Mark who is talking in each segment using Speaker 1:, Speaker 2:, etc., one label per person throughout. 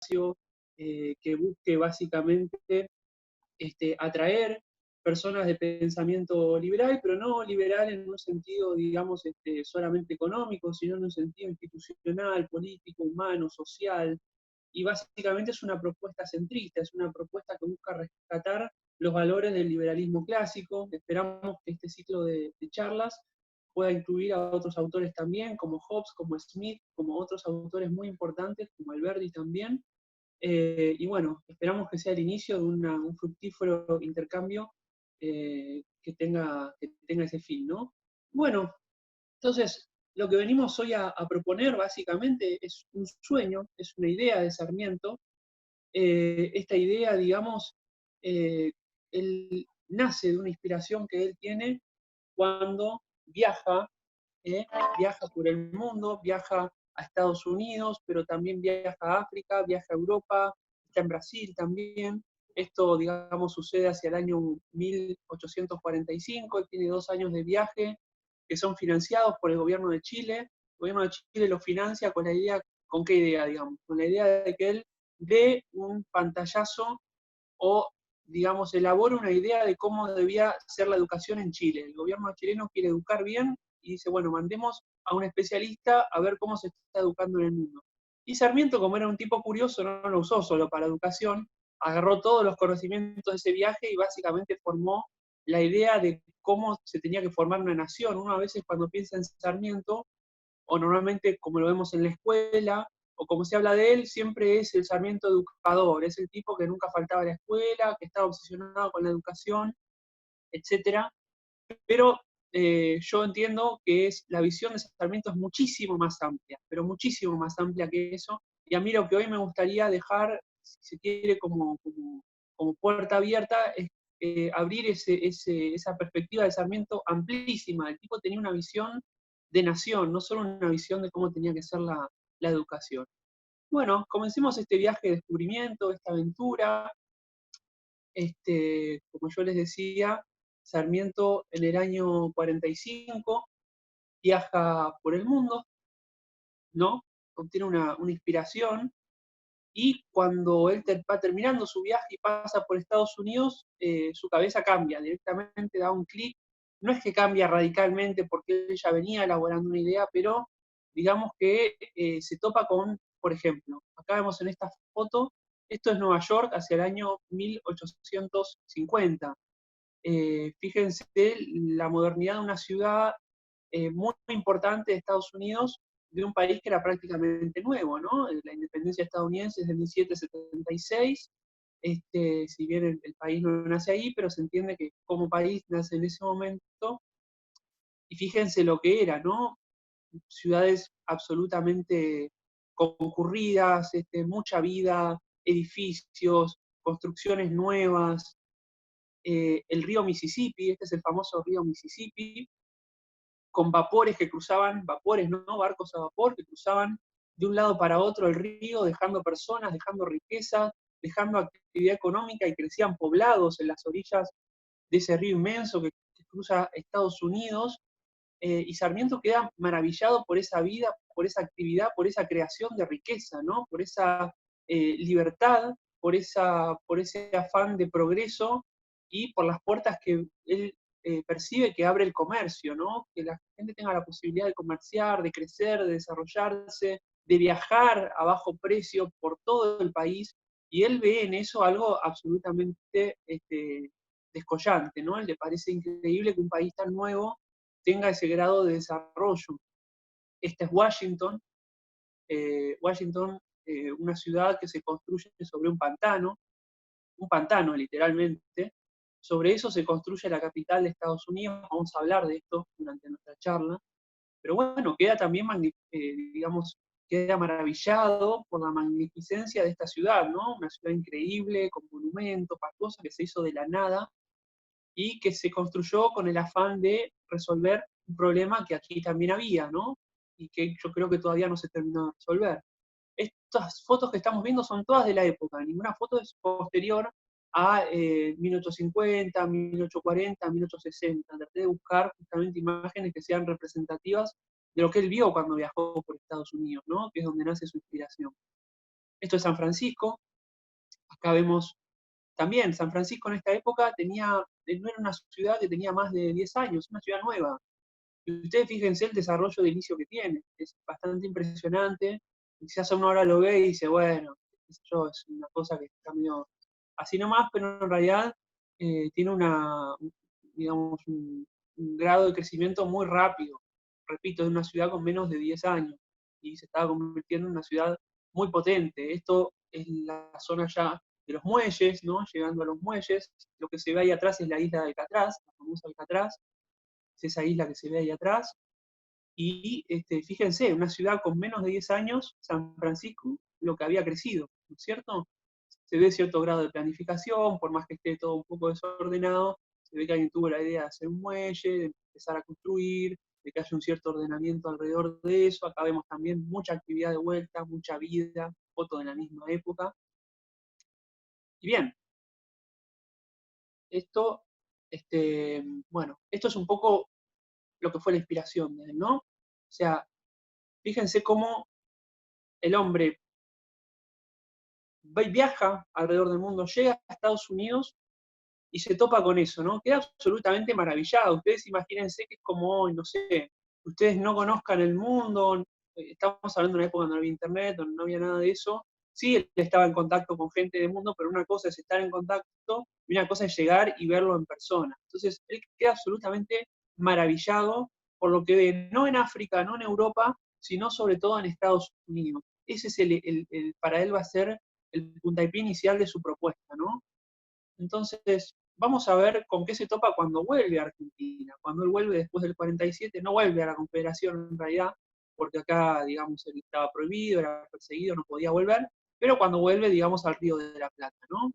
Speaker 1: espacio que busque básicamente atraer personas de pensamiento liberal, pero no liberal en un sentido, digamos, solamente económico, sino en un sentido institucional, político, humano, social. Y básicamente es una propuesta centrista, es una propuesta que busca rescatar los valores del liberalismo clásico. Esperamos que este ciclo de charlas pueda incluir a otros autores también, como Hobbes, como Smith, como otros autores muy importantes, como Alberti también, y bueno, esperamos que sea el inicio de un fructífero intercambio que tenga ese fin, ¿no? Bueno, entonces, lo que venimos hoy a proponer básicamente es un sueño, es una idea de Sarmiento. Esta idea, digamos, eh, él nace de una inspiración que él tiene cuando viaja, ¿eh? Viaja por el mundo, viaja a Estados Unidos, pero también viaja a África, viaja a Europa, está en Brasil también. Esto, digamos, sucede hacia el año 1845, él tiene 2 años de viaje que son financiados por el gobierno de Chile. El gobierno de Chile lo financia con la idea, ¿con qué idea, digamos? Con la idea de que él dé un pantallazo o, digamos, elabora una idea de cómo debía ser la educación en Chile. El gobierno chileno quiere educar bien y dice, bueno, mandemos a un especialista a ver cómo se está educando en el mundo. Y Sarmiento, como era un tipo curioso, no lo usó solo para educación, agarró todos los conocimientos de ese viaje y básicamente formó la idea de cómo se tenía que formar una nación. Uno a veces cuando piensa en Sarmiento, o normalmente como lo vemos en la escuela, o como se habla de él, siempre es el Sarmiento educador, es el tipo que nunca faltaba a la escuela, que estaba obsesionado con la educación, etcétera. Pero yo entiendo que la visión de Sarmiento es muchísimo más amplia, pero muchísimo más amplia que eso, y a mí lo que hoy me gustaría dejar, si se quiere, como puerta abierta, es abrir esa perspectiva de Sarmiento amplísima. El tipo tenía una visión de nación, no solo una visión de cómo tenía que ser la educación. Bueno, comencemos este viaje de descubrimiento, esta aventura. Como yo les decía, Sarmiento en el año 45 viaja por el mundo, ¿no? Obtiene una inspiración, y cuando él va terminando su viaje y pasa por Estados Unidos, su cabeza cambia, directamente da un clic. No es que cambia radicalmente porque él ya venía elaborando una idea, pero digamos que se topa con, por ejemplo, acá vemos en esta foto, esto es Nueva York hacia el año 1850. Fíjense la modernidad de una ciudad muy importante de Estados Unidos, de un país que era prácticamente nuevo, ¿no? La independencia estadounidense es de 1776, si bien el país no nace ahí, pero se entiende que como país nace en ese momento, y fíjense lo que era, ¿no? Ciudades absolutamente concurridas, mucha vida, edificios, construcciones nuevas, el río Mississippi, este es el famoso río Mississippi, con vapores que cruzaban, vapores, no barcos a vapor, que cruzaban de un lado para otro el río, dejando personas, dejando riqueza, dejando actividad económica, y crecían poblados en las orillas de ese río inmenso que cruza Estados Unidos, y Sarmiento queda maravillado por esa vida, por esa actividad, por esa creación de riqueza, ¿no? Por esa libertad, por ese afán de progreso, y por las puertas que él percibe que abre el comercio, ¿no? Que la gente tenga la posibilidad de comerciar, de crecer, de desarrollarse, de viajar a bajo precio por todo el país, y él ve en eso algo absolutamente descollante, ¿no? Él le parece increíble que un país tan nuevo tenga ese grado de desarrollo. Esta es Washington, una ciudad que se construye sobre un pantano literalmente. Sobre eso se construye la capital de Estados Unidos. Vamos a hablar de esto durante nuestra charla. Pero bueno, queda también, digamos, queda maravillado por la magnificencia de esta ciudad, ¿no? Una ciudad increíble, con monumentos, fastuosa, que se hizo de la nada y que se construyó con el afán de resolver un problema que aquí también había, ¿no? Y que yo creo que todavía no se terminó de resolver. Estas fotos que estamos viendo son todas de la época, ninguna foto es posterior a 1850, 1840, 1860. Traté de buscar justamente imágenes que sean representativas de lo que él vio cuando viajó por Estados Unidos, ¿no? Que es donde nace su inspiración. Esto es San Francisco. Acá vemos también, San Francisco en esta época no era una ciudad que tenía más de 10 años, una ciudad nueva. Y ustedes fíjense el desarrollo de inicio que tiene, es bastante impresionante. Quizás uno ahora lo ve y dice, bueno, qué sé yo, es una cosa que está medio así nomás, pero en realidad tiene digamos, un grado de crecimiento muy rápido. Repito, es una ciudad con menos de 10 años y se estaba convirtiendo en una ciudad muy potente. Esto es la zona ya de los muelles, ¿no? Llegando a los muelles, lo que se ve ahí atrás es la isla de Alcatraz, la famosa Alcatraz, es esa isla que se ve ahí atrás. Y fíjense, una ciudad con menos de 10 años, San Francisco, lo que había crecido, ¿no es cierto? Se ve cierto grado de planificación, por más que esté todo un poco desordenado, se ve que alguien tuvo la idea de hacer un muelle, de empezar a construir, de que haya un cierto ordenamiento alrededor de eso. Acá vemos también mucha actividad de vuelta, mucha vida, fotos de la misma época. Y bien, esto, bueno, esto es un poco lo que fue la inspiración de él, ¿no? O sea, fíjense cómo el hombre viaja alrededor del mundo, llega a Estados Unidos y se topa con eso, ¿no? Queda absolutamente maravillado. Ustedes imagínense que es como hoy, no sé, ustedes no conozcan el mundo, estamos hablando de una época donde no había internet, donde no había nada de eso. Sí, él estaba en contacto con gente del mundo, pero una cosa es estar en contacto y una cosa es llegar y verlo en persona. Entonces, él queda absolutamente maravillado por lo que ve, no en África, no en Europa, sino sobre todo en Estados Unidos. Ese es para él va a ser el puntapié inicial de su propuesta, ¿no? Entonces, vamos a ver con qué se topa cuando vuelve a Argentina. Cuando él vuelve después del 47, no vuelve a la Confederación en realidad, porque acá, digamos, él estaba prohibido, era perseguido, no podía volver, pero cuando vuelve, digamos, al Río de la Plata, ¿no?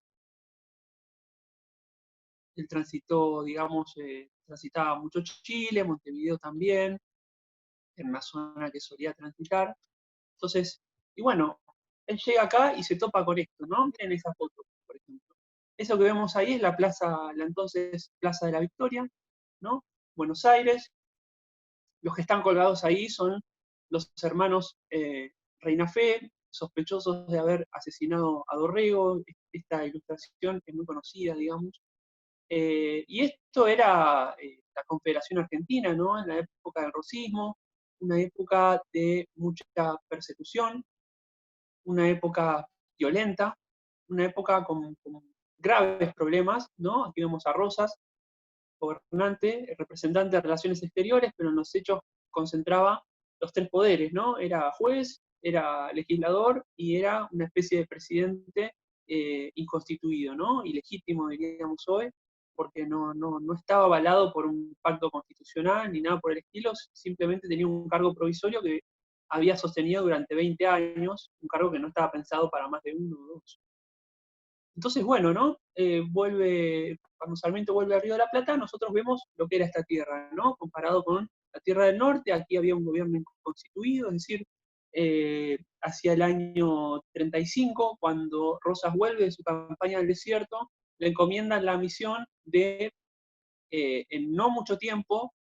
Speaker 1: Él transitó, digamos, transitaba mucho Chile, Montevideo también, en una zona que solía transitar. Entonces, y bueno, él llega acá y se topa con esto, ¿no? Miren esa foto, por ejemplo. Eso que vemos ahí es la plaza, la entonces Plaza de la Victoria, ¿no? Buenos Aires. Los que están colgados ahí son los hermanos Reina Fe, sospechosos de haber asesinado a Dorrego. Esta ilustración es muy conocida, digamos. Y esto era la Confederación Argentina, ¿no? En la época del rosismo, una época de mucha persecución, una época violenta, una época con graves problemas, ¿no? Aquí vemos a Rosas, gobernante, representante de Relaciones Exteriores, pero en los hechos concentraba los tres poderes, ¿no? Era juez, era legislador y era una especie de presidente inconstituido, ¿no? Ilegítimo, diríamos hoy, porque no estaba avalado por un pacto constitucional ni nada por el estilo, simplemente tenía un cargo provisorio que había sostenido durante 20 años, un cargo que no estaba pensado para más de uno o dos. Entonces, bueno, ¿no? Cuando Sarmiento vuelve a Río de la Plata, nosotros vemos lo que era esta tierra, ¿no? Comparado con la Tierra del Norte, aquí había un gobierno constituido, es decir, hacia el año 35, cuando Rosas vuelve de su campaña del desierto, le encomiendan la misión de, en no mucho tiempo,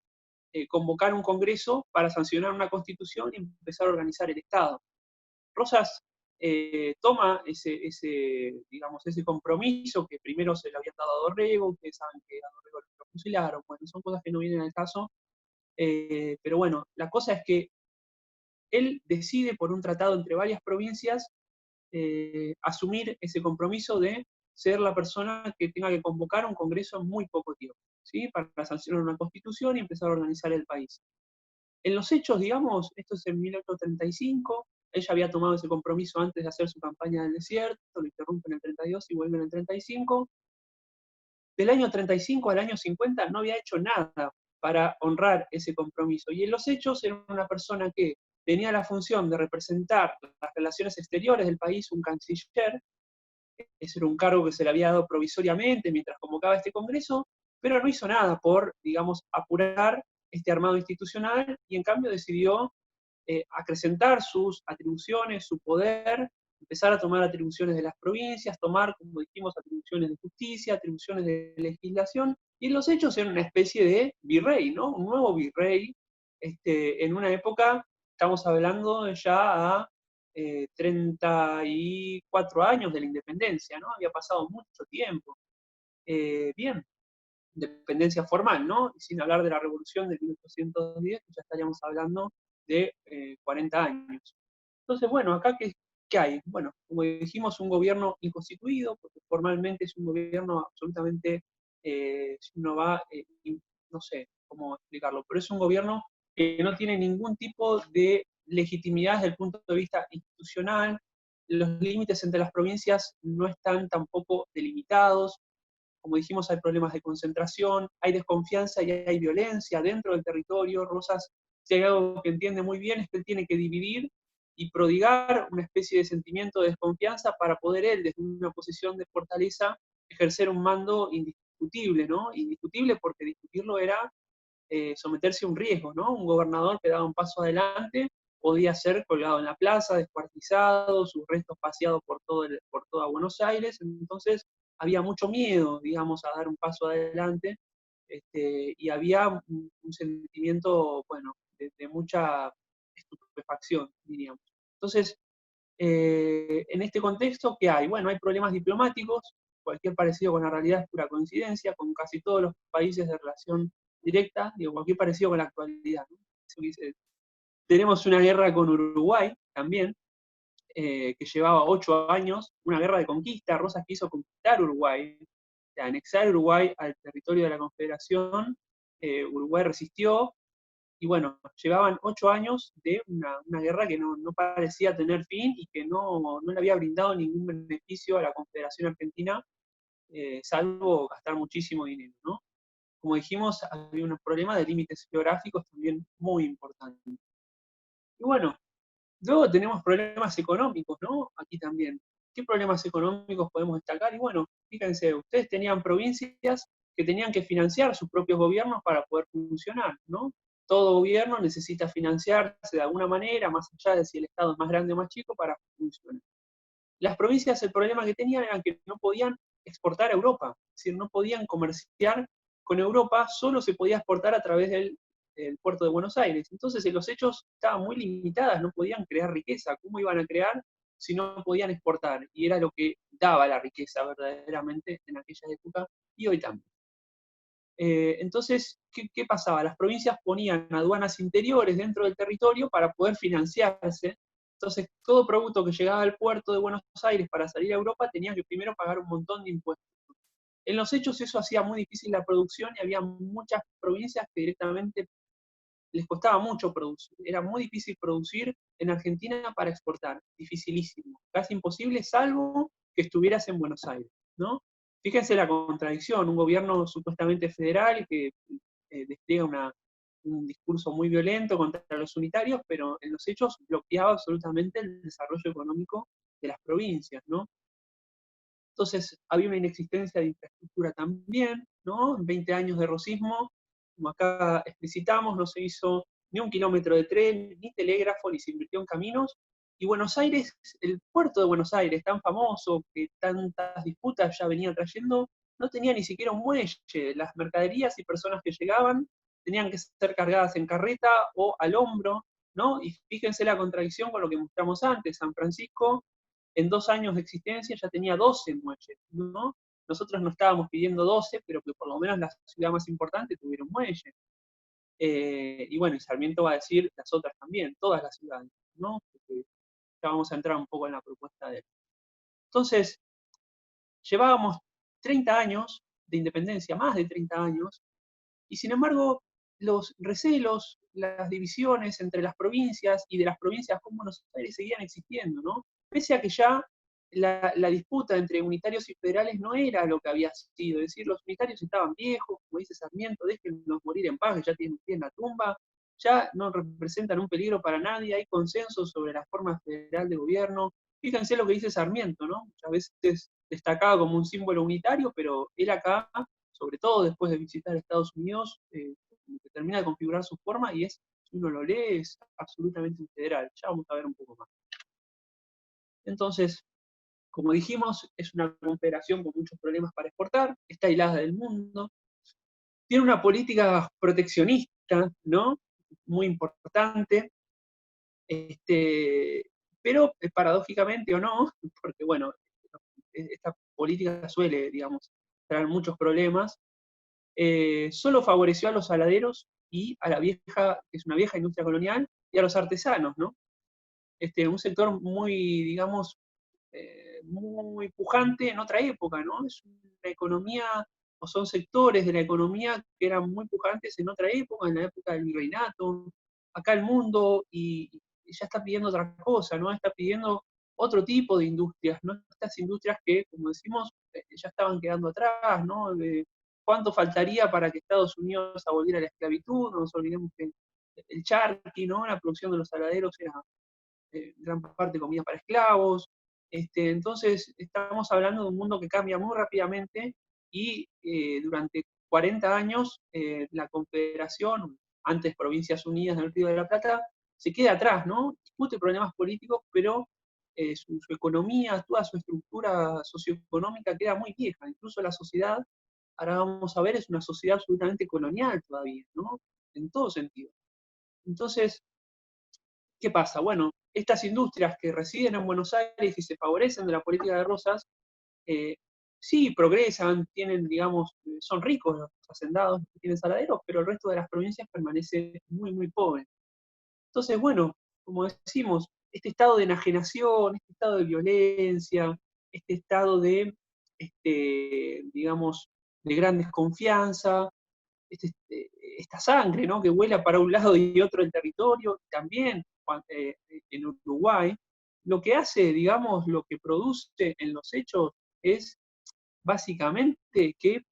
Speaker 1: convocar un congreso para sancionar una constitución y empezar a organizar el Estado. Rosas toma digamos, ese compromiso que primero se le había dado a Dorrego, ustedes saben que a Dorrego lo fusilaron, bueno, son cosas que no vienen al caso, pero bueno, la cosa es que él decide por un tratado entre varias provincias asumir ese compromiso de ser la persona que tenga que convocar un congreso en muy poco tiempo, ¿sí? Para sancionar una constitución y empezar a organizar el país. En los hechos, digamos, esto es en 1835, ella había tomado ese compromiso antes de hacer su campaña del desierto, lo interrumpe en el 32 y vuelve en el 35. Del año 35 al año 50 no había hecho nada para honrar ese compromiso. Y en los hechos era una persona que tenía la función de representar las relaciones exteriores del país, un canciller. Ese era un cargo que se le había dado provisoriamente mientras convocaba este congreso, pero no hizo nada por, digamos, apurar este armado institucional y en cambio decidió acrecentar sus atribuciones, su poder, empezar a tomar atribuciones de las provincias, tomar, como dijimos, atribuciones de justicia, atribuciones de legislación, y en los hechos era una especie de virrey, ¿no? Un nuevo virrey, en una época, estamos hablando ya a 34 años de la independencia, ¿no? Había pasado mucho tiempo. Bien, independencia formal, ¿no? Y sin hablar de la revolución de 1810, que ya estaríamos hablando de 40 años. Entonces, bueno, acá ¿qué hay? Bueno, como dijimos, un gobierno inconstituido, porque formalmente es un gobierno absolutamente, si uno va, no sé cómo explicarlo, pero es un gobierno que no tiene ningún tipo de legitimidad desde el punto de vista institucional, los límites entre las provincias no están tampoco delimitados, como dijimos, hay problemas de concentración, hay desconfianza y hay violencia dentro del territorio. Rosas, si hay algo que entiende muy bien, es que él tiene que dividir y prodigar una especie de sentimiento de desconfianza para poder él, desde una posición de fortaleza, ejercer un mando indiscutible, ¿no? Indiscutible porque discutirlo era someterse a un riesgo, ¿no? Un gobernador que daba un paso adelante podía ser colgado en la plaza, descuartizado, sus restos paseados por toda Buenos Aires, entonces había mucho miedo, digamos, a dar un paso adelante, y había un sentimiento, bueno, de mucha estupefacción, diríamos. Entonces, en este contexto, ¿qué hay? Bueno, hay problemas diplomáticos, cualquier parecido con la realidad es pura coincidencia, con casi todos los países de relación directa, digo, cualquier parecido con la actualidad, ¿no? Tenemos una guerra con Uruguay también, que llevaba 8 años, una guerra de conquista. Rosas quiso conquistar Uruguay, o sea, anexar Uruguay al territorio de la Confederación. Uruguay resistió, y bueno, llevaban 8 años de una guerra que no parecía tener fin y que no le había brindado ningún beneficio a la Confederación Argentina, salvo gastar muchísimo dinero, ¿no? Como dijimos, había un problema de límites geográficos también muy importante. Y bueno, luego tenemos problemas económicos, ¿no? Aquí también. ¿Qué problemas económicos podemos destacar? Y bueno, fíjense, ustedes tenían provincias que tenían que financiar sus propios gobiernos para poder funcionar, ¿no? Todo gobierno necesita financiarse de alguna manera, más allá de si el Estado es más grande o más chico, para funcionar. Las provincias, el problema que tenían era que no podían exportar a Europa, es decir, no podían comerciar con Europa, solo se podía exportar a través del puerto de Buenos Aires. Entonces, en los hechos estaban muy limitadas, no podían crear riqueza. ¿Cómo iban a crear si no podían exportar? Y era lo que daba la riqueza verdaderamente en aquella época y hoy también. Entonces, ¿qué pasaba? Las provincias ponían aduanas interiores dentro del territorio para poder financiarse. Entonces, todo producto que llegaba al puerto de Buenos Aires para salir a Europa tenía que primero pagar un montón de impuestos. En los hechos eso hacía muy difícil la producción y había muchas provincias que directamente les costaba mucho producir. Era muy difícil producir en Argentina para exportar, dificilísimo, casi imposible, salvo que estuvieras en Buenos Aires, ¿no? Fíjense la contradicción, un gobierno supuestamente federal que despliega un discurso muy violento contra los unitarios, pero en los hechos bloqueaba absolutamente el desarrollo económico de las provincias, ¿no? Entonces había una inexistencia de infraestructura también, ¿no? En 20 años de rosismo, como acá explicitamos, no se hizo ni un kilómetro de tren, ni telégrafo, ni se invirtió en caminos. Y Buenos Aires, el puerto de Buenos Aires, tan famoso, que tantas disputas ya venía trayendo, no tenía ni siquiera un muelle. Las mercaderías y personas que llegaban tenían que ser cargadas en carreta o al hombro, ¿no? Y fíjense la contradicción con lo que mostramos antes. San Francisco en 2 años de existencia ya tenía 12 muelles, ¿no? Nosotros no estábamos pidiendo 12, pero que por lo menos la ciudad más importante tuviera un muelle. Y bueno, y Sarmiento va a decir las otras también, todas las ciudades, ¿no? Porque ya vamos a entrar un poco en la propuesta de él. Entonces, llevábamos 30 años de independencia, más de 30 años, y sin embargo, los recelos, las divisiones entre las provincias y de las provincias con Buenos Aires seguían existiendo, ¿no? Pese a que ya la disputa entre unitarios y federales no era lo que había sido, es decir, los unitarios estaban viejos, como dice Sarmiento, déjenlos morir en paz, que ya tienen pie en la tumba, ya no representan un peligro para nadie, hay consenso sobre la forma federal de gobierno. Fíjense lo que dice Sarmiento, ¿no? Muchas veces destacado como un símbolo unitario, pero él acá, sobre todo después de visitar Estados Unidos, que termina de configurar su forma y es, si uno lo lee, es absolutamente federal. Ya vamos a ver un poco más. Entonces, como dijimos, es una confederación con muchos problemas para exportar, está aislada del mundo, tiene una política proteccionista, ¿no? Muy importante. pero paradójicamente o no, porque bueno, esta política suele, digamos, traer muchos problemas, solo favoreció a los saladeros y a la vieja, que es una vieja industria colonial, y a los artesanos, ¿no? Un sector muy, digamos, muy pujante en otra época, ¿no? Es una economía, o son sectores de la economía que eran muy pujantes en otra época, en la época del virreinato. Acá el mundo y ya está pidiendo otra cosa, ¿no? Está pidiendo otro tipo de industrias, ¿no? Estas industrias que, como decimos, ya estaban quedando atrás, ¿no? ¿Cuánto faltaría para que Estados Unidos aboliera la esclavitud? No nos olvidemos que el charqui, ¿no? La producción de los saladeros era gran parte comida para esclavos. Entonces, estamos hablando de un mundo que cambia muy rápidamente y durante 40 años la Confederación, antes Provincias Unidas del Río de la Plata, se queda atrás, ¿no? Discute problemas políticos, pero su economía, toda su estructura socioeconómica queda muy vieja. Incluso la sociedad, ahora vamos a ver, es una sociedad absolutamente colonial todavía, ¿no? En todo sentido. Entonces, ¿qué pasa? Bueno, estas industrias que residen en Buenos Aires y se favorecen de la política de Rosas, eh, sí progresan, tienen, digamos, son ricos los hacendados que tienen saladeros, pero el resto de las provincias permanece muy, muy pobre. Entonces, bueno, como decimos, este estado de enajenación, este estado de violencia, este estado de, digamos, de gran desconfianza, esta sangre, ¿no? Que vuela para un lado y otro del territorio, también en Uruguay, lo que hace, digamos, lo que produce en los hechos es básicamente que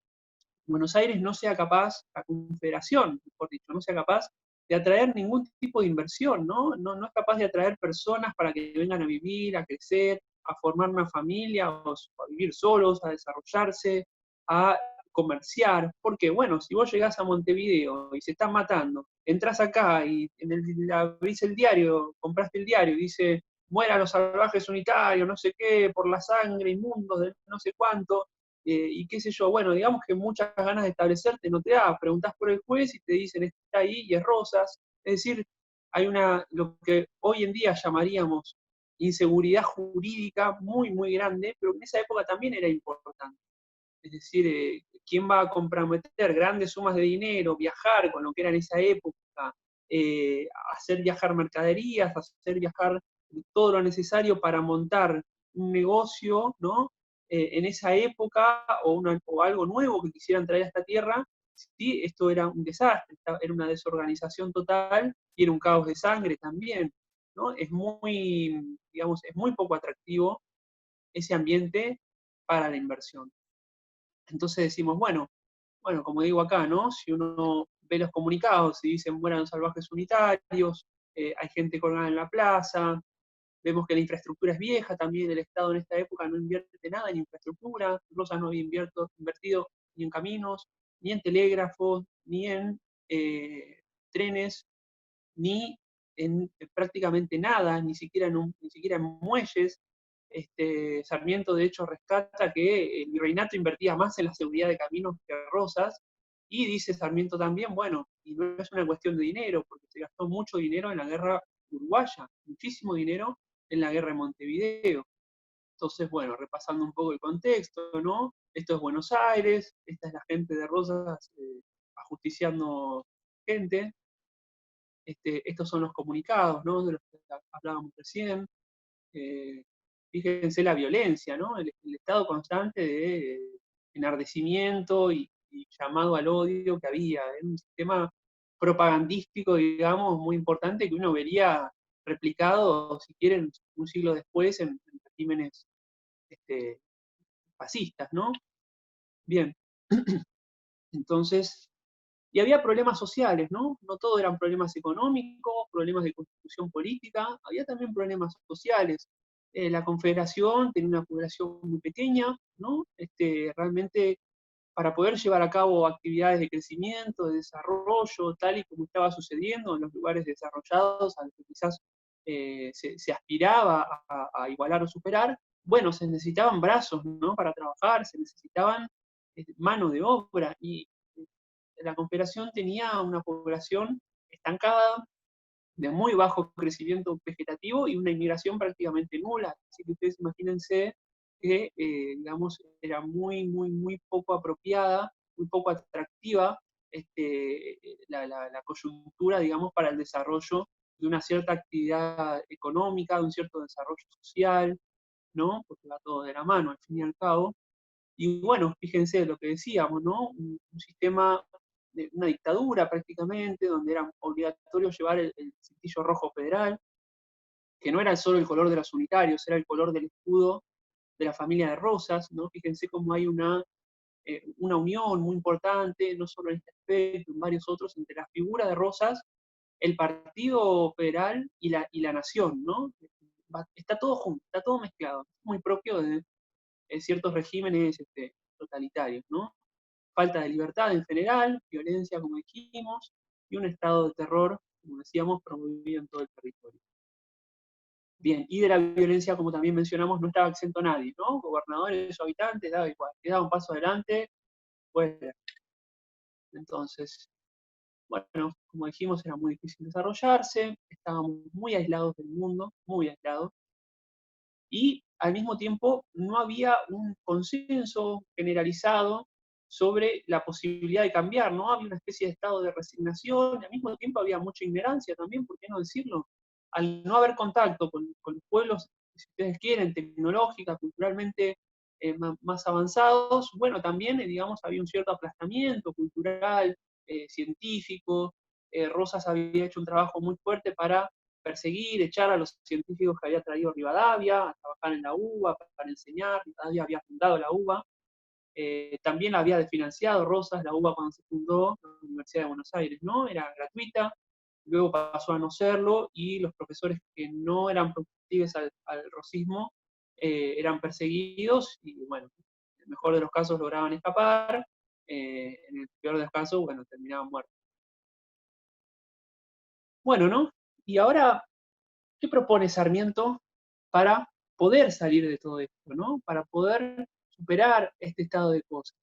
Speaker 1: Buenos Aires no sea capaz, la Confederación, mejor dicho, no sea capaz de atraer ningún tipo de inversión, ¿no? No es capaz de atraer personas para que vengan a vivir, a crecer, a formar una familia, o a vivir solos, a desarrollarse, a comerciar, porque bueno, si vos llegás a Montevideo y se están matando, entras acá y abrís el diario, compraste el diario y dice, mueran los salvajes unitarios, no sé qué, por la sangre, inmundos de no sé cuánto, y qué sé yo, bueno, digamos que muchas ganas de establecerte no te da, preguntás por el juez y te dicen está ahí y es Rosas, es decir, hay lo que hoy en día llamaríamos inseguridad jurídica muy, muy grande, pero en esa época también era importante. Es decir, ¿quién va a comprometer grandes sumas de dinero, viajar con lo que era en esa época, hacer viajar mercaderías, hacer viajar todo lo necesario para montar un negocio, ¿no? En esa época o algo nuevo que quisieran traer a esta tierra, sí, esto era un desastre, era una desorganización total y era un caos de sangre también, ¿no? Es muy, digamos, es muy poco atractivo ese ambiente para la inversión. Entonces decimos, bueno, como digo acá, ¿no? Si uno ve los comunicados y dicen mueran los salvajes unitarios, hay gente colgada en la plaza, vemos que la infraestructura es vieja, también el Estado en esta época no invierte nada en infraestructura, Rosas no había invertido ni en caminos, ni en telégrafos, ni en trenes, ni en prácticamente nada, ni siquiera en muelles. Sarmiento de hecho rescata que el virreinato invertía más en la seguridad de caminos que Rosas, y dice Sarmiento también, bueno, y no es una cuestión de dinero, porque se gastó mucho dinero en la guerra uruguaya, muchísimo dinero en la guerra de Montevideo. Entonces, bueno, repasando un poco el contexto, ¿no? Esto es Buenos Aires, esta es la gente de Rosas ajusticiando gente, estos son los comunicados, ¿no? De los que hablábamos recién. Eh, Fíjense la violencia, ¿no? El estado constante de enardecimiento y llamado al odio que había. Era un sistema propagandístico, digamos, muy importante que uno vería replicado, si quieren, un siglo después en regímenes este, fascistas, ¿no? Bien, entonces, y había problemas sociales, ¿no? No todo eran problemas económicos, problemas de constitución política, había también problemas sociales. La Confederación tenía una población muy pequeña, ¿no? Realmente para poder llevar a cabo actividades de crecimiento, de desarrollo, tal y como estaba sucediendo en los lugares desarrollados, a los que quizás se aspiraba a igualar o superar, bueno, se necesitaban brazos, ¿no? Para trabajar, se necesitaban mano de obra, y la Confederación tenía una población estancada, de muy bajo crecimiento vegetativo y una inmigración prácticamente nula. Así que ustedes imagínense que, digamos, era muy, muy, muy poco apropiada, muy poco atractiva la coyuntura, digamos, para el desarrollo de una cierta actividad económica, de un cierto desarrollo social, ¿no? Porque va todo de la mano, al fin y al cabo. Y bueno, fíjense lo que decíamos, ¿no? Un sistema, de una dictadura prácticamente, donde era obligatorio llevar el cintillo rojo federal, que no era solo el color de los unitarios, era el color del escudo de la familia de Rosas, ¿no? Fíjense cómo hay una unión muy importante, no solo en este aspecto, en varios otros, entre la figura de Rosas, el Partido Federal y la nación, ¿no? Está todo junto, está todo mezclado, muy propio de ciertos regímenes totalitarios, ¿no? Falta de libertad en general, violencia, como dijimos, y un estado de terror, como decíamos, promovido en todo el territorio. Bien, y de la violencia, como también mencionamos, no estaba exento nadie, ¿no? Gobernadores o habitantes, daba igual, que daba un paso adelante, pues. Entonces, bueno, como dijimos, era muy difícil desarrollarse, estábamos muy aislados del mundo, muy aislados, y al mismo tiempo no había un consenso generalizado sobre la posibilidad de cambiar, ¿no? Había una especie de estado de resignación, y al mismo tiempo había mucha ignorancia también, ¿por qué no decirlo? Al no haber contacto con los pueblos, si ustedes quieren, tecnológica, culturalmente más avanzados, bueno, también, digamos, había un cierto aplastamiento cultural, científico. Rosas había hecho un trabajo muy fuerte para perseguir, echar a los científicos que había traído Rivadavia, a trabajar en la UBA, para enseñar. Rivadavia había fundado la UBA. También había desfinanciado Rosas, la UBA cuando se fundó, la Universidad de Buenos Aires, ¿no? Era gratuita, luego pasó a no serlo, y los profesores que no eran proclives al rosismo eran perseguidos, y bueno, en el mejor de los casos lograban escapar, en el peor de los casos, bueno, terminaban muertos. Bueno, ¿no? Y ahora, ¿qué propone Sarmiento para poder salir de todo esto, ¿no? Para poder superar este estado de cosas?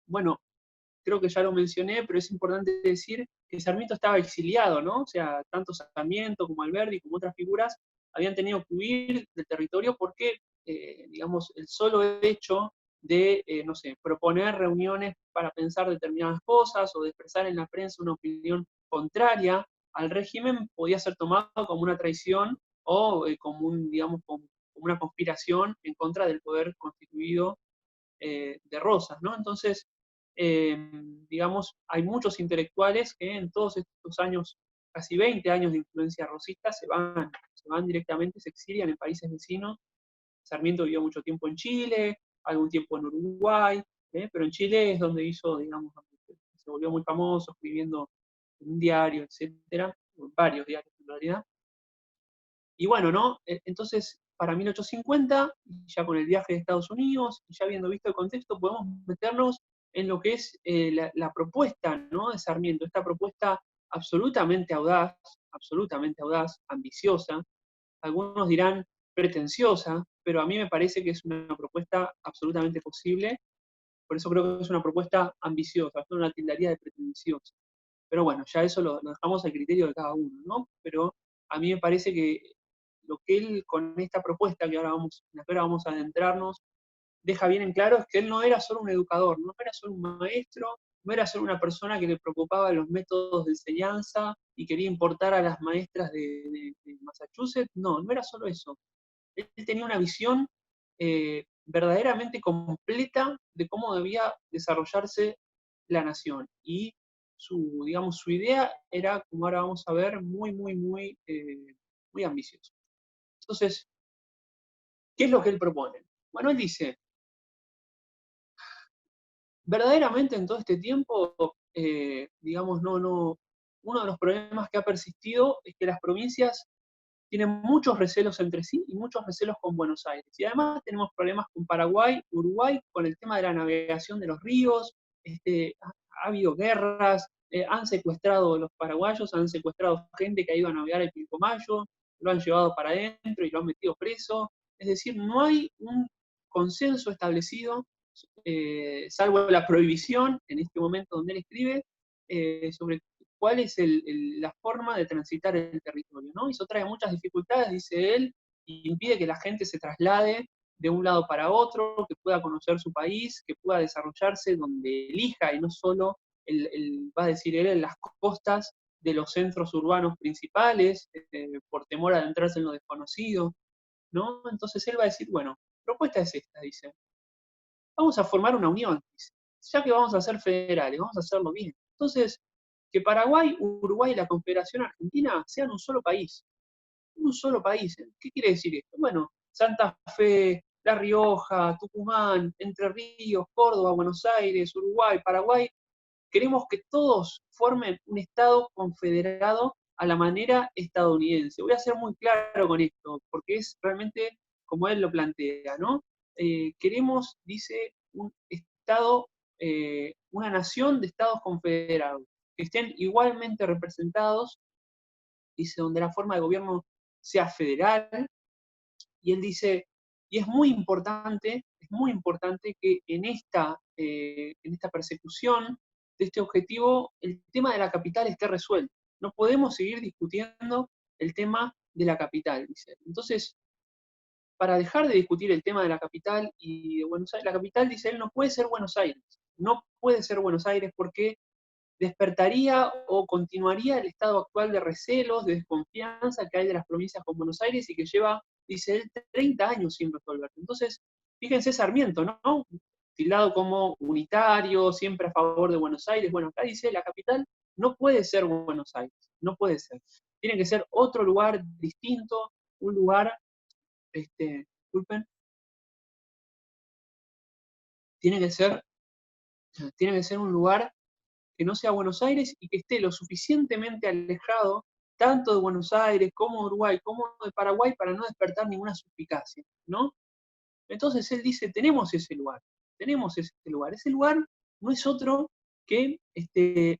Speaker 1: Bueno, creo que ya lo mencioné, pero es importante decir que Sarmiento estaba exiliado, ¿no? O sea, tanto Sarmiento como Alberdi, como otras figuras, habían tenido que huir del territorio porque, digamos, el solo hecho de, no sé, proponer reuniones para pensar determinadas cosas o de expresar en la prensa una opinión contraria al régimen podía ser tomado como una traición o como digamos, como una conspiración en contra del poder constituido de Rosas, ¿no? Entonces, digamos, hay muchos intelectuales que en todos estos años, casi 20 años de influencia rosista, se van directamente, se exilian en países vecinos. Sarmiento vivió mucho tiempo en Chile, algún tiempo en Uruguay, pero en Chile es donde hizo, digamos, se volvió muy famoso, escribiendo en un diario, etcétera, varios diarios en realidad. Y bueno, ¿no? Entonces, para 1850, ya con el viaje de Estados Unidos, ya habiendo visto el contexto, podemos meternos en lo que es la propuesta, ¿no? De Sarmiento, esta propuesta absolutamente audaz, ambiciosa, algunos dirán pretenciosa, pero a mí me parece que es una propuesta absolutamente posible, por eso creo que es una propuesta ambiciosa, no la tildaría de pretenciosa. Pero bueno, ya eso lo dejamos al criterio de cada uno, ¿no? Pero a mí me parece que lo que él con esta propuesta en la que ahora vamos a adentrarnos, deja bien en claro es que él no era solo un educador, no era solo un maestro, no era solo una persona que le preocupaba los métodos de enseñanza y quería importar a las maestras de Massachusetts, no era solo eso. Él tenía una visión verdaderamente completa de cómo debía desarrollarse la nación. Y digamos, su idea era, como ahora vamos a ver, muy, muy, muy, muy ambiciosa. Entonces, ¿qué es lo que él propone? Bueno, él dice, verdaderamente en todo este tiempo, digamos, uno de los problemas que ha persistido es que las provincias tienen muchos recelos entre sí y muchos recelos con Buenos Aires. Y además tenemos problemas con Paraguay, Uruguay, con el tema de la navegación de los ríos, ha habido guerras, han secuestrado los paraguayos, han secuestrado gente que ha ido a navegar el Pilcomayo, lo han llevado para adentro y lo han metido preso. Es decir, no hay un consenso establecido, salvo la prohibición, en este momento donde él escribe, sobre cuál es la forma de transitar el territorio, ¿no? Y eso trae muchas dificultades, dice él, y impide que la gente se traslade de un lado para otro, que pueda conocer su país, que pueda desarrollarse donde elija y no solo, va a decir él, en las costas de los centros urbanos principales, por temor a adentrarse en lo desconocido, ¿no? Entonces él va a decir, bueno, propuesta es esta, dice, vamos a formar una unión, dice, ya que vamos a ser federales, vamos a hacerlo bien. Entonces, que Paraguay, Uruguay y la Confederación Argentina sean un solo país. Un solo país. ¿Qué quiere decir esto? Bueno, Santa Fe, La Rioja, Tucumán, Entre Ríos, Córdoba, Buenos Aires, Uruguay, Paraguay, queremos que todos formen un Estado confederado a la manera estadounidense. Voy a ser muy claro con esto, porque es realmente como él lo plantea, ¿no? Queremos, dice, un Estado, una nación de Estados confederados, que estén igualmente representados, dice, donde la forma de gobierno sea federal, y él dice, y es muy importante que en esta persecución de este objetivo, el tema de la capital esté resuelto. No podemos seguir discutiendo el tema de la capital, dice. Entonces, para dejar de discutir el tema de la capital y de Buenos Aires, la capital, dice él, no puede ser Buenos Aires. No puede ser Buenos Aires porque despertaría o continuaría el estado actual de recelos, de desconfianza que hay de las provincias con Buenos Aires y que lleva, dice él, 30 años sin resolver. Entonces, fíjense Sarmiento, ¿no? Tildado como unitario, siempre a favor de Buenos Aires. Bueno, acá dice, la capital no puede ser Buenos Aires, no puede ser. Tiene que ser otro lugar distinto, un lugar, disculpen, tiene que ser, tiene que ser un lugar que no sea Buenos Aires y que esté lo suficientemente alejado tanto de Buenos Aires como de Uruguay, como de Paraguay, para no despertar ninguna suspicacia, ¿no? Entonces él dice, tenemos ese lugar, tenemos ese lugar. Ese lugar no es otro que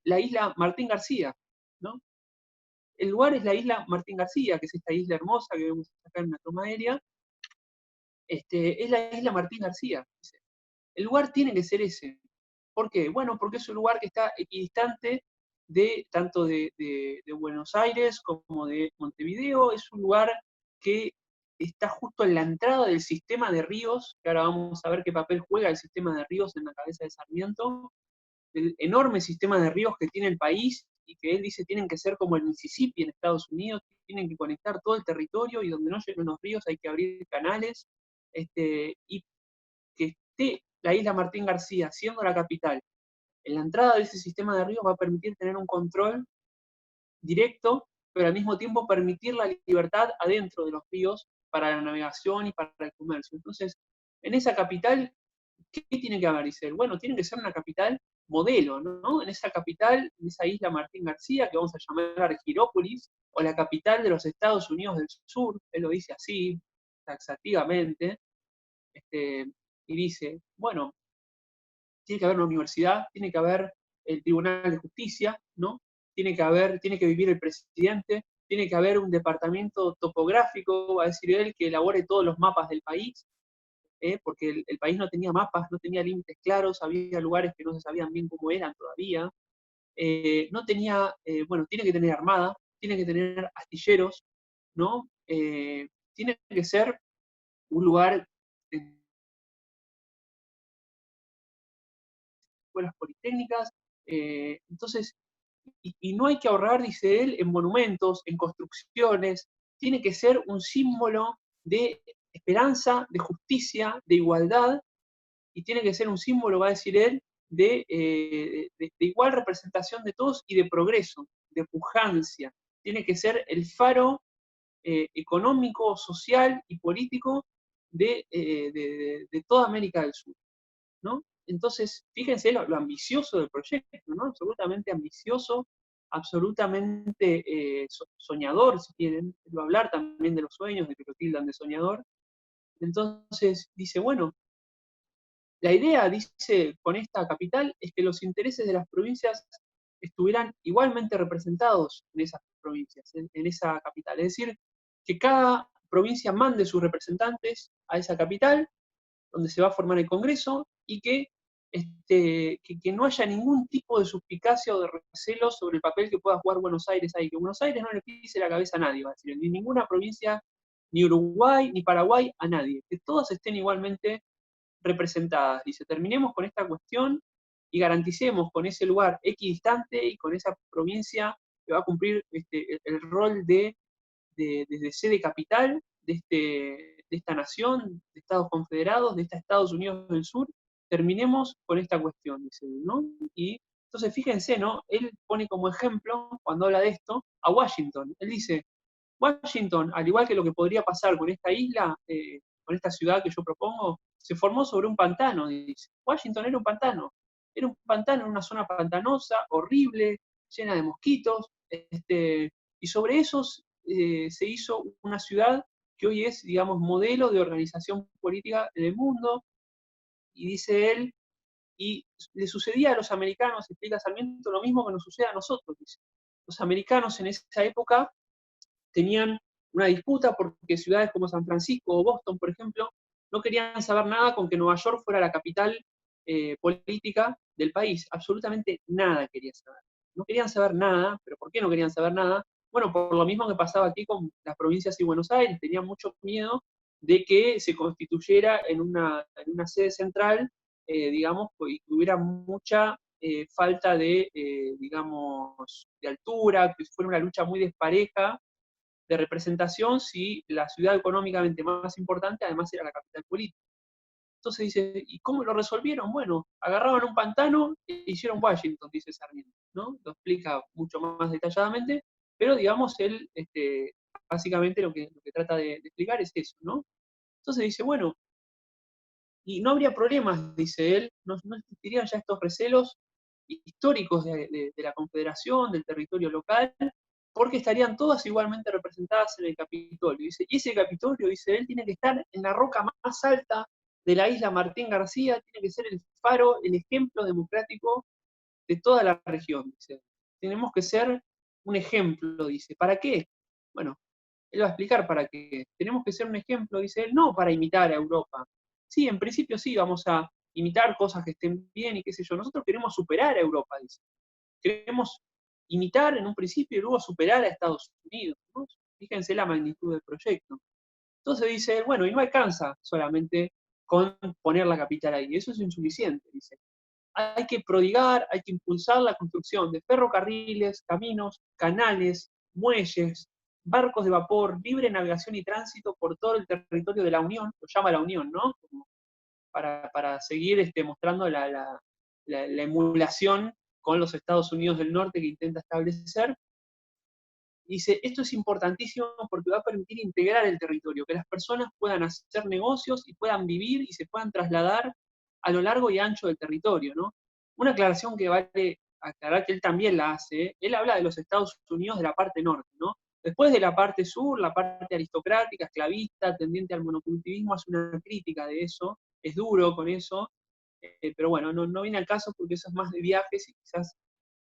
Speaker 1: la isla Martín García, ¿no? El lugar es la isla Martín García, que es esta isla hermosa que vemos acá en una toma aérea, es la isla Martín García. Dice. El lugar tiene que ser ese. ¿Por qué? Bueno, porque es un lugar que está equidistante tanto de Buenos Aires como de Montevideo. Es un lugar que está justo en la entrada del sistema de ríos, que ahora vamos a ver qué papel juega el sistema de ríos en la cabeza de Sarmiento, el enorme sistema de ríos que tiene el país y que él dice tienen que ser como el Mississippi en Estados Unidos, tienen que conectar todo el territorio y donde no lleguen los ríos hay que abrir canales, y que esté la isla Martín García siendo la capital en la entrada de ese sistema de ríos va a permitir tener un control directo, pero al mismo tiempo permitir la libertad adentro de los ríos para la navegación y para el comercio. Entonces, en esa capital, ¿qué tiene que haber? Dice, bueno, tiene que ser una capital modelo, ¿no? En esa capital, en esa isla Martín García, que vamos a llamar Argirópolis, o la capital de los Estados Unidos del Sur, él lo dice así, taxativamente, y dice, bueno, tiene que haber una universidad, tiene que haber el Tribunal de Justicia, ¿no? Tiene que vivir el presidente, tiene que haber un departamento topográfico, va a decir él, que elabore todos los mapas del país, porque el país no tenía mapas, no tenía límites claros, había lugares que no se sabían bien cómo eran todavía. No tenía, bueno, tiene que tener armada, tiene que tener astilleros, ¿no? Tiene que ser un lugar escuelas politécnicas. Entonces, y no hay que ahorrar, dice él, en monumentos, en construcciones, tiene que ser un símbolo de esperanza, de justicia, de igualdad, y tiene que ser un símbolo, va a decir él, de igual representación de todos y de progreso, de pujancia. Tiene que ser el faro económico, social y político de toda América del Sur, ¿no? Entonces, fíjense lo ambicioso del proyecto, ¿no? Absolutamente ambicioso, absolutamente soñador, si quieren. Va a hablar también de los sueños, de que lo tildan de soñador. Entonces, dice, bueno, la idea, dice, con esta capital es que los intereses de las provincias estuvieran igualmente representados en esas provincias, en esa capital. Es decir, que cada provincia mande sus representantes a esa capital, donde se va a formar el Congreso, y que que no haya ningún tipo de suspicacia o de recelo sobre el papel que pueda jugar Buenos Aires ahí, que Buenos Aires no le pise la cabeza a nadie, va a decir, ni ninguna provincia, ni Uruguay, ni Paraguay, a nadie, que todas estén igualmente representadas. Dice, terminemos con esta cuestión y garanticemos con ese lugar equidistante y con esa provincia que va a cumplir el rol de sede capital de esta nación, de Estados Confederados, de esta Estados Unidos del Sur, terminemos con esta cuestión, dice él, ¿no? Y entonces fíjense, ¿no? Él pone como ejemplo, cuando habla de esto, a Washington. Él dice, Washington, al igual que lo que podría pasar con esta isla, con esta ciudad que yo propongo, se formó sobre un pantano, dice. Washington era un pantano en una zona pantanosa, horrible, llena de mosquitos, y sobre esos se hizo una ciudad que hoy es, digamos, modelo de organización política en el mundo, y dice él, y le sucedía a los americanos, explica Sarmiento, lo mismo que nos sucede a nosotros, dice. Los americanos en esa época tenían una disputa porque ciudades como San Francisco o Boston, por ejemplo, no querían saber nada con que Nueva York fuera la capital política del país. Absolutamente nada querían saber. No querían saber nada, pero ¿por qué no querían saber nada? Bueno, por lo mismo que pasaba aquí con las provincias y Buenos Aires, tenían mucho miedo de que se constituyera en una sede central, digamos, y que hubiera mucha falta de, digamos, de altura, que fuera una lucha muy despareja de representación si la ciudad económicamente más importante además era la capital política. Entonces dice, ¿y cómo lo resolvieron? Bueno, agarraban un pantano e hicieron Washington, dice Sarmiento, ¿no? Lo explica mucho más detalladamente, pero digamos, él básicamente lo que trata de explicar es eso, ¿no? Entonces dice, bueno, y no habría problemas, dice él, no existirían ya estos recelos históricos de la Confederación, del territorio local, porque estarían todas igualmente representadas en el Capitolio. Dice, y ese Capitolio, dice él, tiene que estar en la roca más alta de la isla Martín García, tiene que ser el faro, el ejemplo democrático de toda la región, dice. Tenemos que ser un ejemplo, dice. ¿Para qué? Bueno, él va a explicar para qué. Tenemos que ser un ejemplo, dice él, no para imitar a Europa. Sí, en principio sí, vamos a imitar cosas que estén bien y qué sé yo. Nosotros queremos superar a Europa, dice. Queremos imitar en un principio y luego superar a Estados Unidos, ¿no? Fíjense la magnitud del proyecto. Entonces dice él, bueno, y no alcanza solamente con poner la capital ahí, eso es insuficiente, dice. Hay que prodigar, hay que impulsar la construcción de ferrocarriles, caminos, canales, muelles, barcos de vapor, libre navegación y tránsito por todo el territorio de la Unión, lo llama la Unión, ¿no? Como para seguir mostrando la emulación con los Estados Unidos del Norte que intenta establecer. Dice, esto es importantísimo porque va a permitir integrar el territorio, que las personas puedan hacer negocios y puedan vivir y se puedan trasladar a lo largo y ancho del territorio, ¿no? Una aclaración que vale aclarar que él también la hace, él habla de los Estados Unidos de la parte norte, ¿no? Después de la parte sur, la parte aristocrática, esclavista, tendiente al monocultivismo, hace una crítica de eso, es duro con eso, pero bueno, no viene al caso porque eso es más de viajes y quizás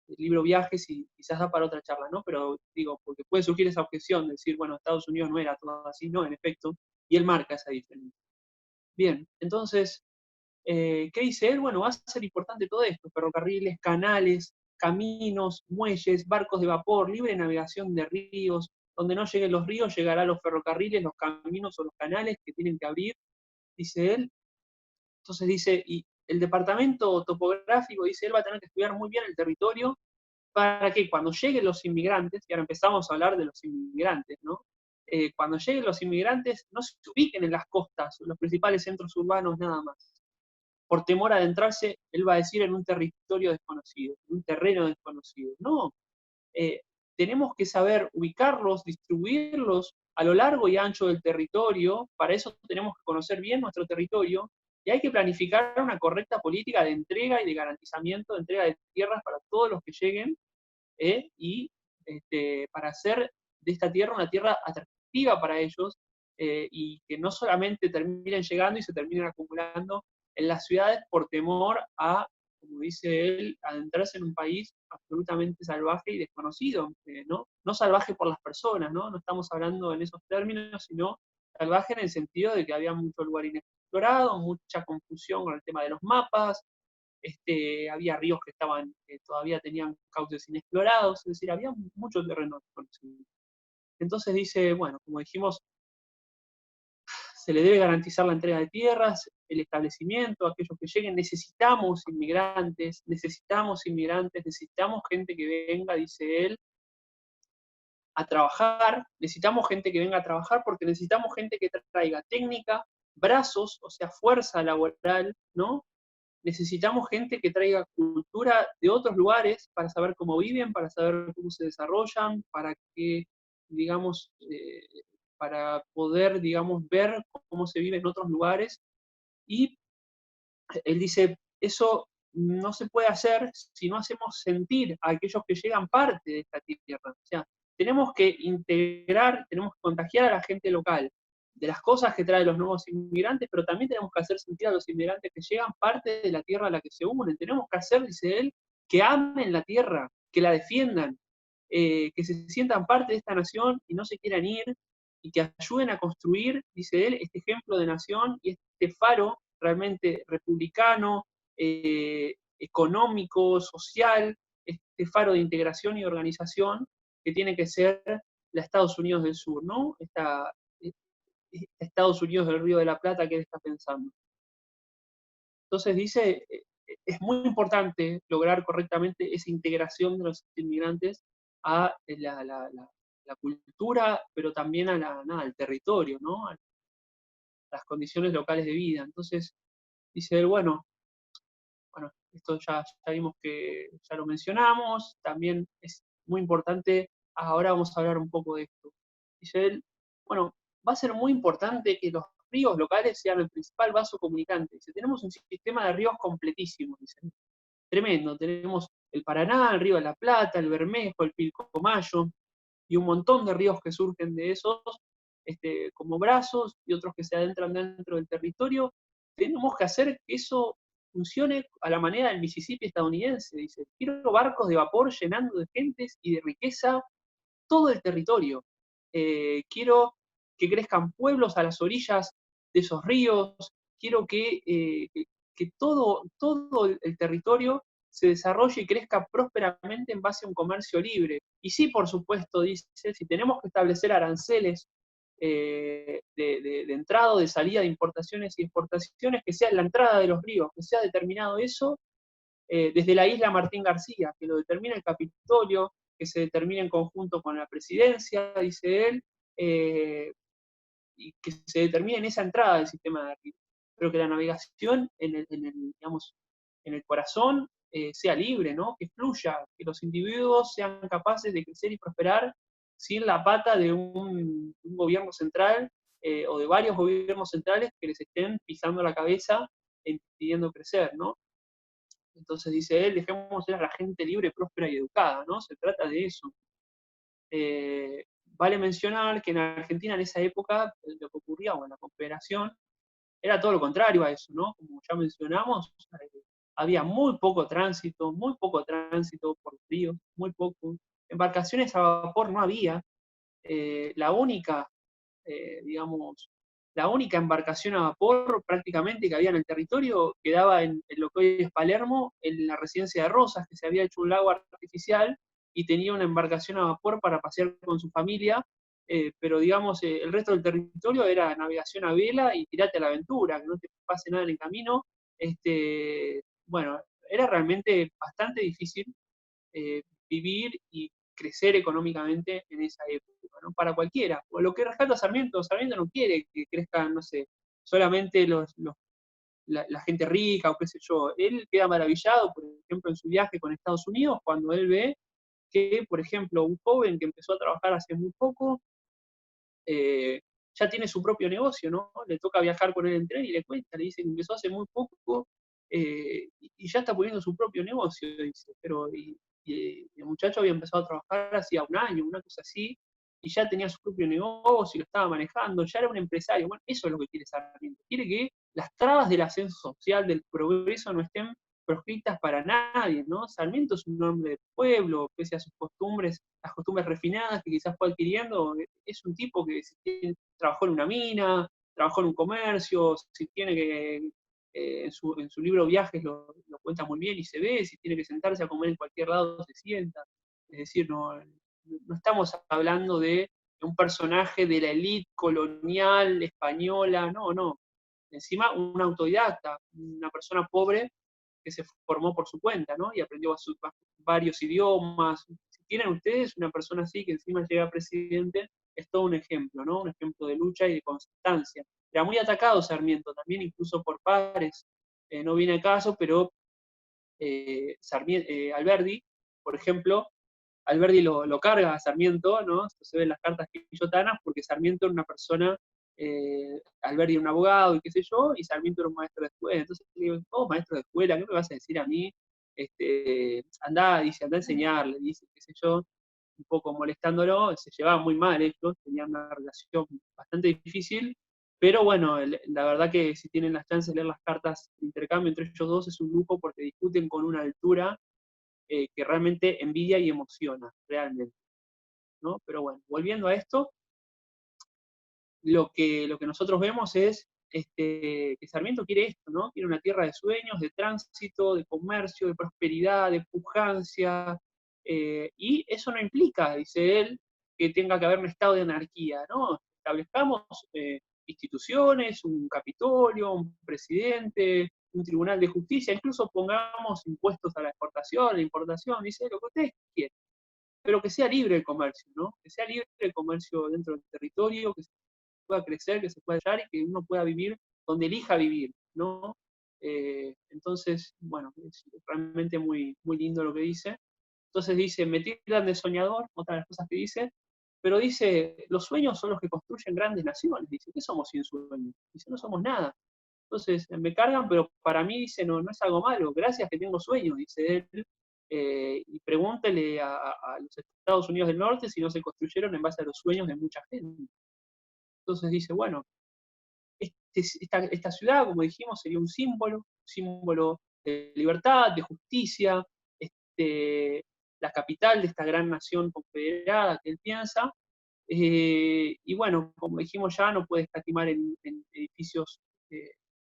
Speaker 1: el libro Viajes y quizás da para otra charla, ¿no? Pero digo, porque puede surgir esa objeción de decir, bueno, Estados Unidos no era todo así, no, en efecto, y él marca esa diferencia. Bien, entonces, ¿qué dice él? Bueno, va a ser importante todo esto, ferrocarriles, canales, caminos, muelles, barcos de vapor, libre navegación de ríos, donde no lleguen los ríos, llegarán los ferrocarriles, los caminos o los canales que tienen que abrir, dice él. Entonces dice, y el departamento topográfico, dice él, va a tener que estudiar muy bien el territorio para que cuando lleguen los inmigrantes, y ahora empezamos a hablar de los inmigrantes, ¿no? Cuando lleguen los inmigrantes no se ubiquen en las costas, en los principales centros urbanos nada más. Por temor a adentrarse, él va a decir, en un territorio desconocido, en un terreno desconocido. No, eh, tenemos que saber ubicarlos, distribuirlos a lo largo y ancho del territorio, para eso tenemos que conocer bien nuestro territorio, y hay que planificar una correcta política de entrega y de garantizamiento de entrega de tierras para todos los que lleguen, y para hacer de esta tierra una tierra atractiva para ellos, y que no solamente terminen llegando y se terminen acumulando en las ciudades por temor a, como dice él, adentrarse en un país absolutamente salvaje y desconocido, no salvaje por las personas, no estamos hablando en esos términos, sino salvaje en el sentido de que había mucho lugar inexplorado, mucha confusión con el tema de los mapas, había ríos que todavía tenían cauces inexplorados, es decir, había mucho terreno desconocido. Entonces dice, bueno, como dijimos, se le debe garantizar la entrega de tierras, el establecimiento, aquellos que lleguen, necesitamos inmigrantes, necesitamos gente que venga, dice él, a trabajar, necesitamos gente que venga a trabajar porque necesitamos gente que traiga técnica, brazos, o sea, fuerza laboral, ¿no? Necesitamos gente que traiga cultura de otros lugares para saber cómo viven, para saber cómo se desarrollan, para que, digamos, para poder, digamos, ver cómo se vive en otros lugares. Y él dice, eso no se puede hacer si no hacemos sentir a aquellos que llegan parte de esta tierra. O sea, tenemos que integrar, tenemos que contagiar a la gente local de las cosas que traen los nuevos inmigrantes, pero también tenemos que hacer sentir a los inmigrantes que llegan parte de la tierra a la que se unen. Tenemos que hacer, dice él, que amen la tierra, que la defiendan, que se sientan parte de esta nación y no se quieran ir, y que ayuden a construir, dice él, este ejemplo de nación y este faro realmente republicano, económico, social, este faro de integración y organización que tiene que ser la Estados Unidos del Sur, ¿no? Estados Unidos del Río de la Plata que él está pensando. Entonces dice, es muy importante lograr correctamente esa integración de los inmigrantes a la cultura, pero también al territorio, ¿no? A las condiciones locales de vida. Entonces, dice él, bueno, esto ya vimos que ya lo mencionamos, también es muy importante, ahora vamos a hablar un poco de esto. Dice él, bueno, va a ser muy importante que los ríos locales sean el principal vaso comunicante. Dice, tenemos un sistema de ríos completísimo, dice, tremendo. Tenemos el Paraná, el Río de la Plata, el Bermejo, el Pilcomayo, y un montón de ríos que surgen de esos, como brazos, y otros que se adentran dentro del territorio. Tenemos que hacer que eso funcione a la manera del Mississippi estadounidense. Dice, quiero barcos de vapor llenando de gentes y de riqueza todo el territorio. Quiero que crezcan pueblos a las orillas de esos ríos, quiero que todo el territorio se desarrolle y crezca prósperamente en base a un comercio libre. Y sí, por supuesto, dice, si tenemos que establecer aranceles de entrada, de salida, de importaciones y exportaciones, que sea en la entrada de los ríos, que sea determinado eso desde la isla Martín García, que lo determina el Capitolio, que se determina en conjunto con la presidencia, dice él, y que se determine en esa entrada del sistema de ríos. Pero que la navegación digamos, en el corazón sea libre, ¿no? Que fluya, que los individuos sean capaces de crecer y prosperar sin la pata de un gobierno central o de varios gobiernos centrales que les estén pisando la cabeza e impidiendo crecer, ¿no? Entonces dice él, dejemos ser a la gente libre, próspera y educada, ¿no? Se trata de eso. Vale mencionar que en Argentina en esa época lo que ocurría, bueno, la Confederación, era todo lo contrario a eso, ¿no? Como ya mencionamos, había muy poco tránsito por ríos, muy poco. Embarcaciones a vapor no había. La única digamos, la única embarcación a vapor prácticamente que había en el territorio quedaba en lo que hoy es Palermo, en la residencia de Rosas, que se había hecho un lago artificial y tenía una embarcación a vapor para pasear con su familia, pero digamos, el resto del territorio era navegación a vela y tirate a la aventura, que no te pase nada en el camino. Bueno, era realmente bastante difícil vivir y crecer económicamente en esa época, ¿no? Para cualquiera. O lo que rescata Sarmiento, Sarmiento no quiere que crezcan, no sé, solamente la gente rica o qué sé yo. Él queda maravillado, por ejemplo, en su viaje con Estados Unidos, cuando él ve que, por ejemplo, un joven que empezó a trabajar hace muy poco, ya tiene su propio negocio, ¿no? Le toca viajar con él en tren y le cuenta, le dice que empezó hace muy poco y ya está poniendo su propio negocio, dice, pero y el muchacho había empezado a trabajar hacía un año, una cosa así, y ya tenía su propio negocio, lo estaba manejando, ya era un empresario. Bueno, eso es lo que quiere Sarmiento. Quiere que las trabas del ascenso social, del progreso, no estén proscritas para nadie, ¿no? Sarmiento es un hombre de pueblo, pese a sus costumbres, las costumbres refinadas que quizás fue adquiriendo, es un tipo que si trabajó en una mina, trabajó en un comercio, si tiene que, en su libro Viajes lo cuenta muy bien y se ve, si tiene que sentarse a comer en cualquier lado se sienta. Es decir, no estamos hablando de un personaje de la élite colonial española, no, no. Encima, un autodidacta, una persona pobre que se formó por su cuenta, ¿no? Y aprendió varios idiomas. Si tienen ustedes una persona así que encima llega a presidente, es todo un ejemplo, ¿no? Un ejemplo de lucha y de constancia. Era muy atacado Sarmiento también, incluso por pares. No viene a caso, pero Alberdi, por ejemplo, Alberdi lo carga a Sarmiento, ¿no? Esto se ve en las cartas quillotanas, porque Sarmiento era una persona, Alberdi era un abogado y qué sé yo, y Sarmiento era un maestro de escuela. Entonces le digo, oh, maestro de escuela, ¿qué me vas a decir a mí? Anda a enseñarle, dice, qué sé yo, un poco molestándolo, se llevaban muy mal ellos, tenían una relación bastante difícil, pero bueno, la verdad que si tienen las chances de leer las cartas de intercambio entre ellos dos es un lujo porque discuten con una altura que realmente envidia y emociona, realmente, ¿no? Pero bueno, volviendo a esto, lo que nosotros vemos es que Sarmiento quiere esto, ¿no? Quiere una tierra de sueños, de tránsito, de comercio, de prosperidad, de pujancia, y eso no implica, dice él, que tenga que haber un estado de anarquía, ¿no? Establezcamos instituciones, un Capitolio, un presidente, un tribunal de justicia, incluso pongamos impuestos a la exportación, a la importación, dice lo que ustedes quieran, pero que sea libre el comercio, ¿no? Que sea libre el comercio dentro del territorio, que se pueda crecer, que se pueda hallar y que uno pueda vivir donde elija vivir, ¿no? Entonces, bueno, es realmente muy, muy lindo lo que dice. Entonces dice, me tildan de soñador, otra de las cosas que dice, pero dice, los sueños son los que construyen grandes naciones. Dice, ¿qué somos sin sueños? Dice, no somos nada. Entonces, me cargan, pero para mí, dice, no es algo malo, gracias que tengo sueños, dice él, y pregúntele a los Estados Unidos del Norte si no se construyeron en base a los sueños de mucha gente. Entonces dice, bueno, esta ciudad, como dijimos, sería un símbolo de libertad, de justicia, la capital de esta gran nación confederada que él piensa. Y bueno, como dijimos ya, no puede escatimar en edificios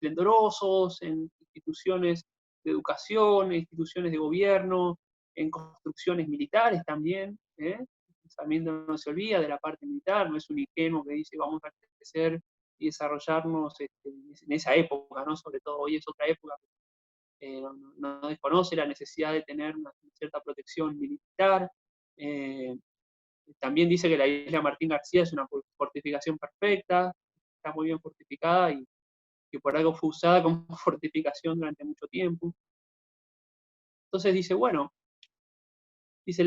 Speaker 1: esplendorosos, en instituciones de educación, en instituciones de gobierno, en construcciones militares también. También no se olvida de la parte militar, no es un ingenuo que dice vamos a crecer y desarrollarnos en esa época, ¿no? Sobre todo hoy es otra época, no desconoce la necesidad de tener una cierta protección militar. Eh, También dice que la isla Martín García es una fortificación perfecta, está muy bien fortificada y que por algo fue usada como fortificación durante mucho tiempo. Entonces dice, bueno, dice,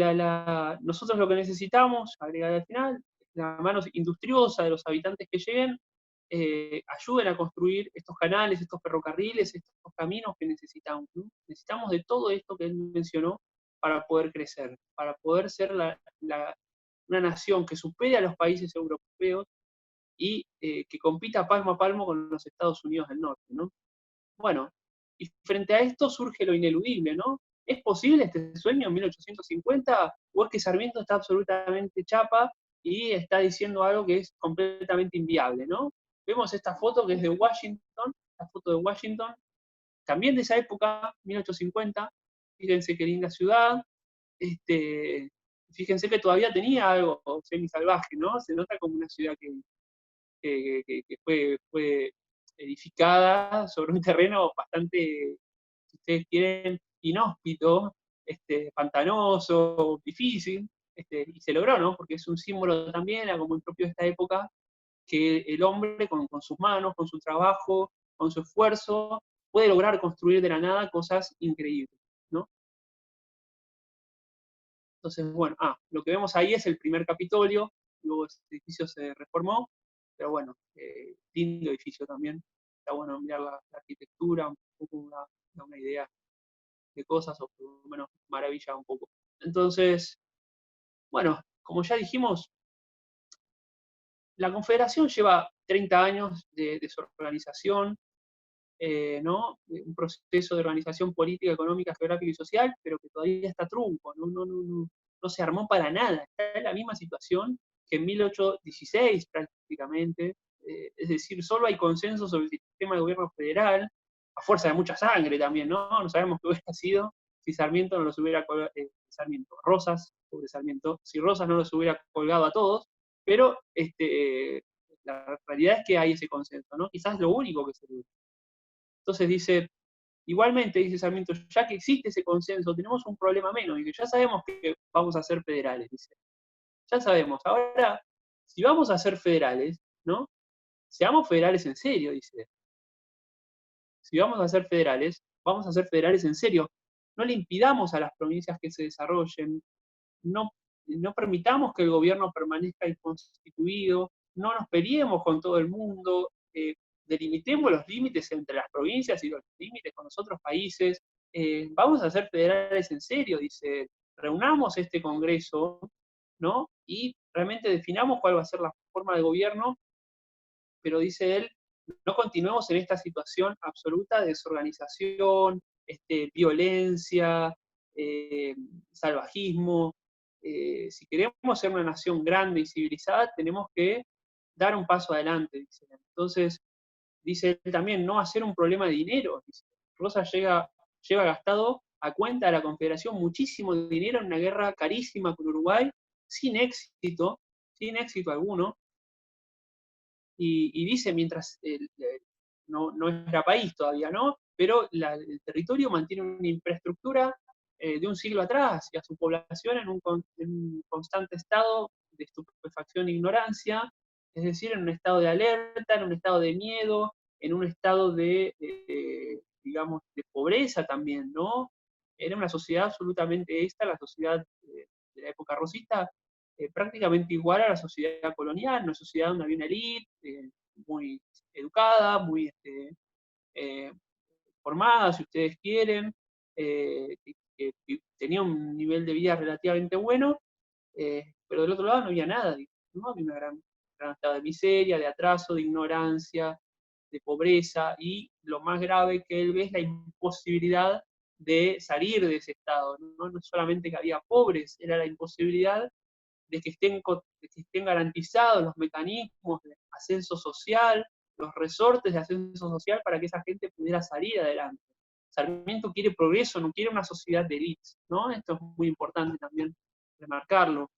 Speaker 1: nosotros lo que necesitamos, agrega al final, es la mano industriosa de los habitantes que lleguen, ayuden a construir estos canales, estos ferrocarriles, estos caminos que necesitamos, ¿no? Necesitamos de todo esto que él mencionó para poder crecer, para poder ser una nación que supere a los países europeos y que compita palmo a palmo con los Estados Unidos del Norte, ¿no? Bueno, y frente a esto surge lo ineludible, ¿no? ¿Es posible este sueño en 1850 o es que Sarmiento está absolutamente chapa y está diciendo algo que es completamente inviable, ¿no? Vemos esta foto que es de Washington, la foto de Washington, también de esa época, 1850, fíjense qué linda ciudad, fíjense que todavía tenía algo semi-salvaje, ¿no? Se nota como una ciudad que fue edificada sobre un terreno bastante, si ustedes quieren, inhóspito, pantanoso, difícil, y se logró, ¿no? Porque es un símbolo también, era como muy propio de esta época, que el hombre con sus manos, con su trabajo, con su esfuerzo, puede lograr construir de la nada cosas increíbles, ¿no? Entonces, bueno, lo que vemos ahí es el primer Capitolio, luego ese edificio se reformó, pero bueno, lindo edificio también. Está bueno mirar la arquitectura, un poco da una idea de cosas, o por lo menos maravilla un poco. Entonces, bueno, como ya dijimos, la Confederación lleva 30 años de su organización, ¿no? Un proceso de organización política, económica, geográfica y social, pero que todavía está trunco, no se armó para nada, está en la misma situación que en 1816 prácticamente, es decir, solo hay consenso sobre el sistema de gobierno federal, a fuerza de mucha sangre también, ¿no? No sabemos qué hubiera sido si Sarmiento no los hubiera colgado, Sarmiento, Rosas, pobre Sarmiento, si Rosas no los hubiera colgado a todos, pero la realidad es que hay ese consenso, ¿no? Quizás lo único que se logra. Entonces dice, igualmente, dice Sarmiento, ya que existe ese consenso, tenemos un problema menos, y que ya sabemos que vamos a ser federales, dice. Ya sabemos. Ahora, si vamos a ser federales, ¿no? Seamos federales en serio, dice. Si vamos a ser federales, vamos a ser federales en serio. No le impidamos a las provincias que se desarrollen, no, no permitamos que el gobierno permanezca inconstituido, no nos peleemos con todo el mundo, delimitemos los límites entre las provincias y los límites con los otros países, vamos a ser federales en serio, dice, reunamos este Congreso, ¿no? Y realmente definamos cuál va a ser la forma de gobierno, pero dice él, no continuemos en esta situación absoluta de desorganización, violencia, salvajismo. Si queremos ser una nación grande y civilizada, tenemos que dar un paso adelante, dice él. Entonces, dice él también, no hacer un problema de dinero. Dice. Rosa lleva gastado a cuenta de la Confederación muchísimo dinero en una guerra carísima con Uruguay, sin éxito alguno, y dice, mientras no era país todavía, ¿no? Pero el territorio mantiene una infraestructura de un siglo atrás y a su población en un constante estado de estupefacción e ignorancia, es decir, en un estado de alerta, en un estado de miedo, en un estado digamos, de pobreza también, ¿no? Era una sociedad absolutamente la sociedad de la época rosista, prácticamente igual a la sociedad colonial, una sociedad donde había una élite muy educada, muy eh, formada, si ustedes quieren, que tenía un nivel de vida relativamente bueno, pero del otro lado no había nada, ¿no? Había una gran estado de miseria, de atraso, de ignorancia, de pobreza, y lo más grave que él ve es la imposibilidad de salir de ese estado, ¿no? No solamente que había pobres, era la imposibilidad de que estén garantizados los mecanismos de ascenso social, los resortes de ascenso social para que esa gente pudiera salir adelante. Sarmiento quiere progreso, no quiere una sociedad de élites, ¿no? Esto es muy importante también remarcarlo.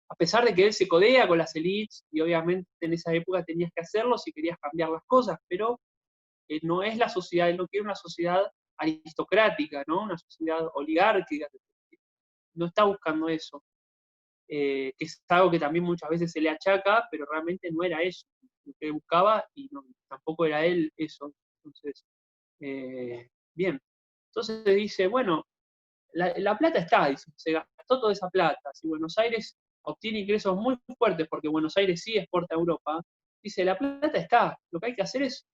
Speaker 1: A pesar de que él se codea con las élites, y obviamente en esa época tenías que hacerlo si querías cambiar las cosas, pero no es la sociedad, él no quiere una sociedad aristocrática, ¿no? Una sociedad oligárquica, no está buscando eso. Que es algo que también muchas veces se le achaca, pero realmente no era eso lo que buscaba, y no, tampoco era él eso. Entonces, bien. Entonces dice, bueno, la plata está, dice, se gastó toda esa plata. Si Buenos Aires obtiene ingresos muy fuertes, porque Buenos Aires sí exporta a Europa, dice, la plata está, lo que hay que hacer es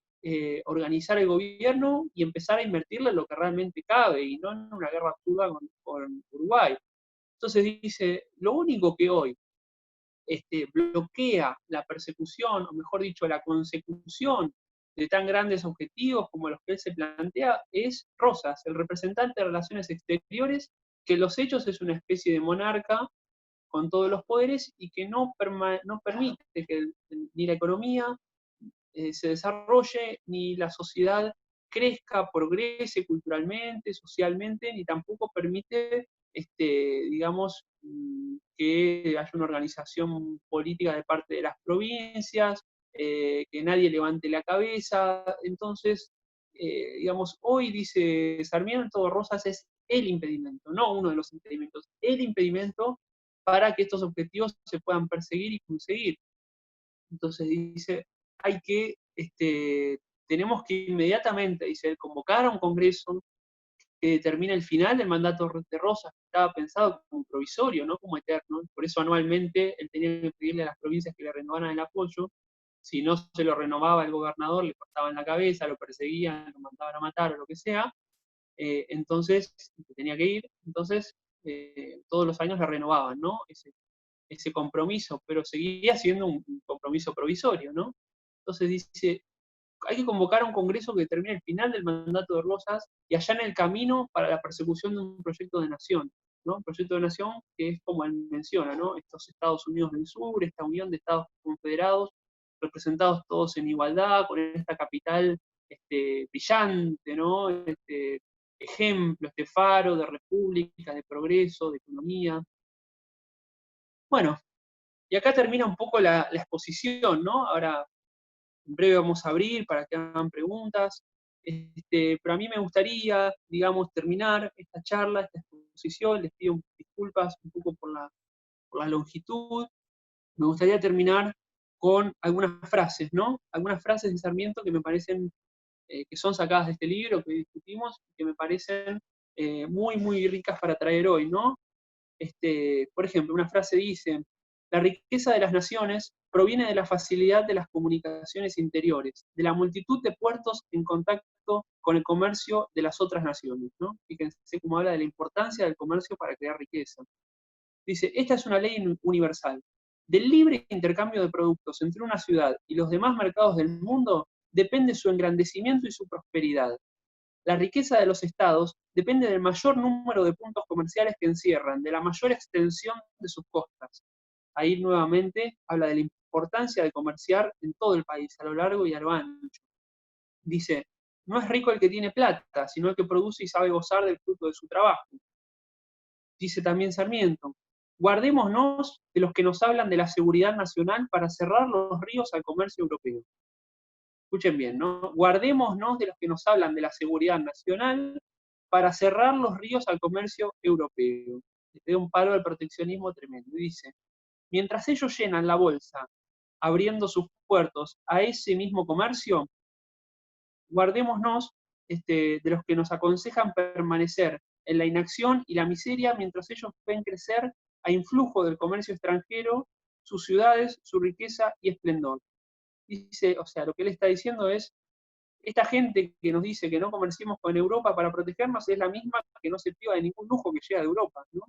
Speaker 1: organizar el gobierno y empezar a invertirle en lo que realmente cabe, y no en una guerra absurda con Uruguay. Entonces dice, lo único que hoy bloquea la persecución, o mejor dicho, la consecución de tan grandes objetivos como los que él se plantea, es Rosas, el representante de Relaciones Exteriores, que en los hechos es una especie de monarca con todos los poderes y que no permite que ni la economía se desarrolle, ni la sociedad crezca, progrese culturalmente, socialmente, ni tampoco permite, digamos, que haya una organización política de parte de las provincias, que nadie levante la cabeza. Entonces, digamos, hoy dice Sarmiento, Rosas es el impedimento, no uno de los impedimentos, el impedimento para que estos objetivos se puedan perseguir y conseguir. Entonces dice, hay que, tenemos que inmediatamente, dice, convocar a un congreso que determine el final del mandato de Rosas, que estaba pensado como provisorio, no como eterno. Por eso anualmente él tenía que pedirle a las provincias que le renovaran el apoyo. Si no se lo renovaba el gobernador, le cortaban la cabeza, lo perseguían, lo mandaban a matar o lo que sea. Entonces, tenía que ir. Entonces, todos los años le renovaban, ¿no? Ese compromiso, pero seguía siendo un compromiso provisorio, ¿no? Entonces dice, hay que convocar a un congreso que determine el final del mandato de Rosas y allá en el camino para la persecución de un proyecto de nación, ¿no? Un proyecto de nación que es como él menciona, ¿no? Estos Estados Unidos del Sur, esta unión de Estados confederados, representados todos en igualdad, con esta capital brillante, ¿no? Ejemplo, faro de república, de progreso, de economía. Bueno, y acá termina un poco la exposición, ¿no? Ahora, en breve vamos a abrir para que hagan preguntas, pero a mí me gustaría, digamos, terminar esta charla, esta exposición. Les pido disculpas un poco por la longitud. Me gustaría terminar con algunas frases, ¿no? Algunas frases de Sarmiento que me parecen que son sacadas de este libro que discutimos, que me parecen muy, muy ricas para traer hoy, ¿no? Por ejemplo, una frase dice: la riqueza de las naciones proviene de la facilidad de las comunicaciones interiores, de la multitud de puertos en contacto con el comercio de las otras naciones, ¿no? Fíjense cómo habla de la importancia del comercio para crear riqueza. Dice: esta es una ley universal. Del libre intercambio de productos entre una ciudad y los demás mercados del mundo depende su engrandecimiento y su prosperidad. La riqueza de los estados depende del mayor número de puntos comerciales que encierran, de la mayor extensión de sus costas. Ahí nuevamente habla de la importancia de comerciar en todo el país, a lo largo y a lo ancho. Dice: no es rico el que tiene plata, sino el que produce y sabe gozar del fruto de su trabajo. Dice también Sarmiento: guardémonos de los que nos hablan de la seguridad nacional para cerrar los ríos al comercio europeo. Escuchen bien, ¿no? Guardémonos de los que nos hablan de la seguridad nacional para cerrar los ríos al comercio europeo. Le da un palo al proteccionismo tremendo. Y dice: mientras ellos llenan la bolsa abriendo sus puertos a ese mismo comercio, guardémonos de los que nos aconsejan permanecer en la inacción y la miseria mientras ellos ven crecer a influjo del comercio extranjero sus ciudades, su riqueza y esplendor. Dice, o sea, lo que él está diciendo es: esta gente que nos dice que no comerciemos con Europa para protegernos es la misma que no se priva de ningún lujo que llega de Europa, ¿no?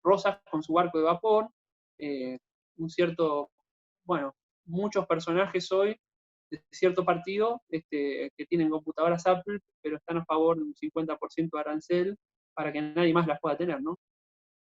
Speaker 1: Rosas con su barco de vapor, un cierto, bueno, muchos personajes hoy de cierto partido que tienen computadoras Apple, pero están a favor de un 50% de arancel para que nadie más las pueda tener, ¿no?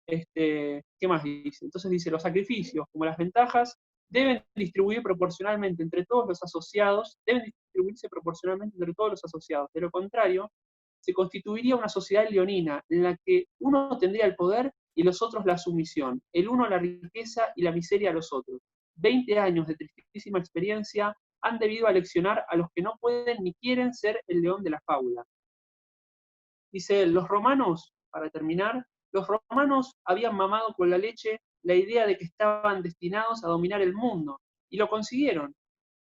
Speaker 1: ¿Qué más dice? Entonces dice: los sacrificios, como las ventajas, deben distribuirse proporcionalmente entre todos los asociados, De lo contrario, se constituiría una sociedad leonina en la que uno tendría el poder y los otros la sumisión, el uno la riqueza y la miseria a los otros. 20 años de tristísima experiencia han debido aleccionar a los que no pueden ni quieren ser el león de la fábula. Dice: los romanos, para terminar, los romanos habían mamado con la leche la idea de que estaban destinados a dominar el mundo, y lo consiguieron.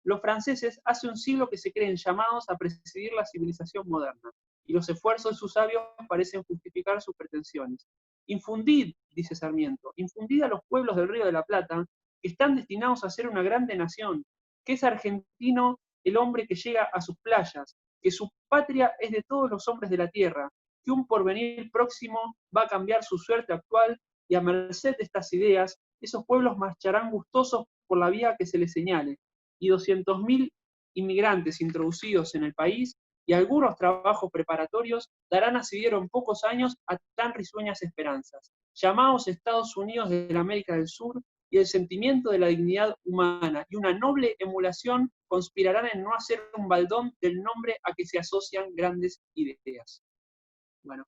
Speaker 1: Los franceses hace un siglo que se creen llamados a presidir la civilización moderna, y los esfuerzos de sus sabios parecen justificar sus pretensiones. Infundid, dice Sarmiento, infundid a los pueblos del Río de la Plata, que están destinados a ser una grande nación, que es argentino el hombre que llega a sus playas, que su patria es de todos los hombres de la tierra, que un porvenir próximo va a cambiar su suerte actual, y a merced de estas ideas, esos pueblos marcharán gustosos por la vía que se les señale, y 200.000 inmigrantes introducidos en el país y algunos trabajos preparatorios darán asidero en pocos años a tan risueñas esperanzas. Llamados Estados Unidos de la América del Sur, y el sentimiento de la dignidad humana y una noble emulación conspirarán en no hacer un baldón del nombre a que se asocian grandes ideas. Bueno,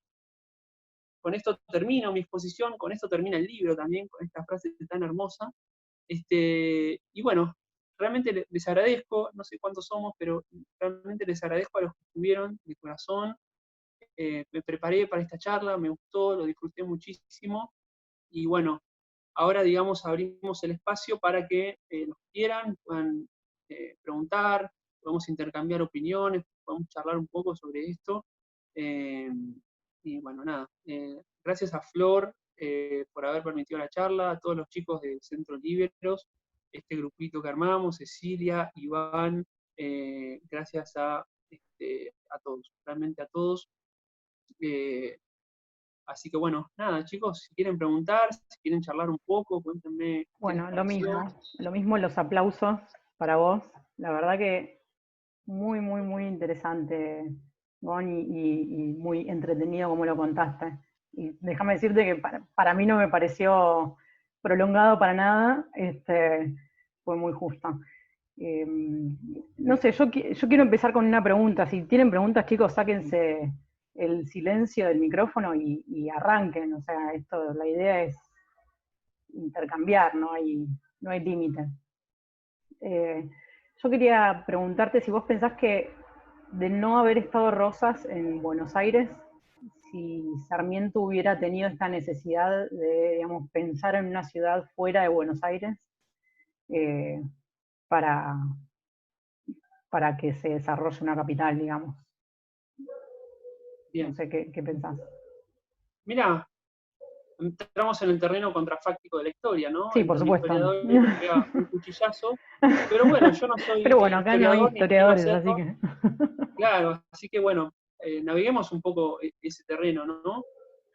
Speaker 1: con esto termino mi exposición, con esto termina el libro también, con esta frase tan hermosa. Y bueno, realmente les agradezco, no sé cuántos somos, pero realmente les agradezco a los que estuvieron de corazón. Me preparé para esta charla, me gustó, lo disfruté muchísimo. Y bueno, ahora, digamos, abrimos el espacio para que los que quieran puedan preguntar, podemos intercambiar opiniones, podemos charlar un poco sobre esto. Eh, y bueno, nada, gracias a Flor por haber permitido la charla, a todos los chicos del Centro Liberos, este grupito que armamos, Cecilia, Iván, gracias a todos, realmente a todos. Así que bueno, nada, chicos, si quieren preguntar, si quieren charlar un poco, cuéntenme qué les
Speaker 2: Bueno,
Speaker 1: pareció.
Speaker 2: lo mismo los aplausos para vos. La verdad que muy, muy, muy interesante, Gon, y muy entretenido como lo contaste. Y déjame decirte que para mí no me pareció prolongado para nada, fue muy justo. No sé, yo quiero empezar con una pregunta. Si tienen preguntas, chicos, sáquense el silencio del micrófono y arranquen. O sea, la idea es intercambiar, no hay límite. Yo quería preguntarte si vos pensás que de no haber estado Rosas en Buenos Aires, si Sarmiento hubiera tenido esta necesidad de, digamos, pensar en una ciudad fuera de Buenos Aires eh, para, para que se desarrolle una capital, digamos.
Speaker 1: Bien.
Speaker 2: No sé qué pensás.
Speaker 1: Mirá, entramos en el terreno contrafáctico de la historia, ¿no?
Speaker 2: Sí,
Speaker 1: En
Speaker 2: por
Speaker 1: donde
Speaker 2: supuesto.
Speaker 1: historiadores nos pega un cuchillazo. Pero bueno, yo no soy
Speaker 2: Pero bueno, acá no hay
Speaker 1: historiador ni aspiro a
Speaker 2: historiadores, así
Speaker 1: serlo.
Speaker 2: que...
Speaker 1: Claro, así que bueno, naveguemos un poco ese terreno, ¿no?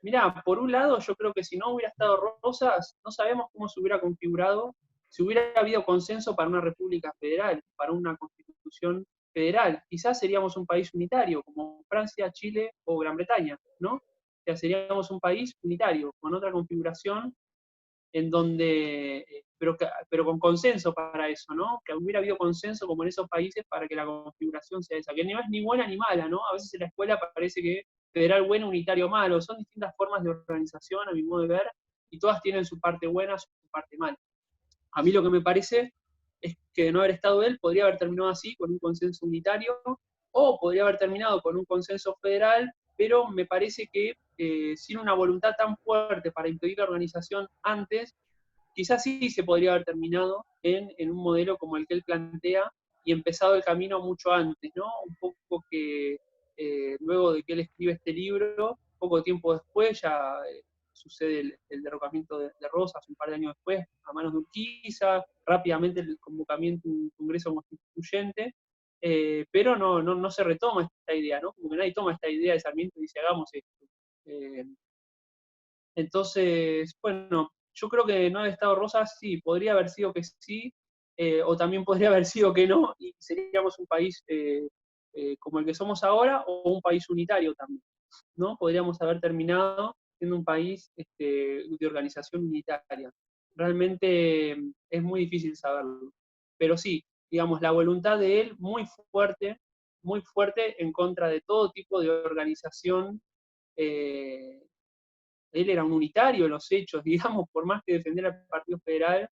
Speaker 1: Mirá, por un lado, yo creo que si no hubiera estado Rosas, no sabemos cómo se hubiera configurado, si hubiera habido consenso para una república federal, para una constitución federal. Quizás seríamos un país unitario, como Francia, Chile o Gran Bretaña, ¿no? O sea, seríamos un país unitario, con otra configuración en donde, pero con consenso para eso, ¿no? Que hubiera habido consenso como en esos países para que la configuración sea esa, que no es ni buena ni mala, ¿no? A veces en la escuela parece que federal bueno, unitario malo, son distintas formas de organización, a mi modo de ver, y todas tienen su parte buena, su parte mala. A mí lo que me parece es que de no haber estado él, podría haber terminado así, con un consenso unitario, o podría haber terminado con un consenso federal, pero me parece que sin una voluntad tan fuerte para impedir la organización antes, quizás sí se podría haber terminado en un modelo como el que él plantea y empezado el camino mucho antes, ¿no? Un poco que luego de que él escribe este libro, poco tiempo después ya sucede el derrocamiento de Rosas, un par de años después, a manos de Urquiza, rápidamente el convocamiento de un Congreso Constituyente, pero no se retoma esta idea, ¿no? Como que nadie toma esta idea de Sarmiento y dice, hagamos esto. Entonces, bueno, yo creo que no haber estado Rosas, sí, podría haber sido que sí, o también podría haber sido que no, y seríamos un país como el que somos ahora, o un país unitario también, ¿no? Podríamos haber terminado siendo un país de organización unitaria. Realmente es muy difícil saberlo. Pero sí, digamos, la voluntad de él muy fuerte en contra de todo tipo de organización. eh, Él era un unitario en los hechos, digamos, por más que defendiera el Partido Federal,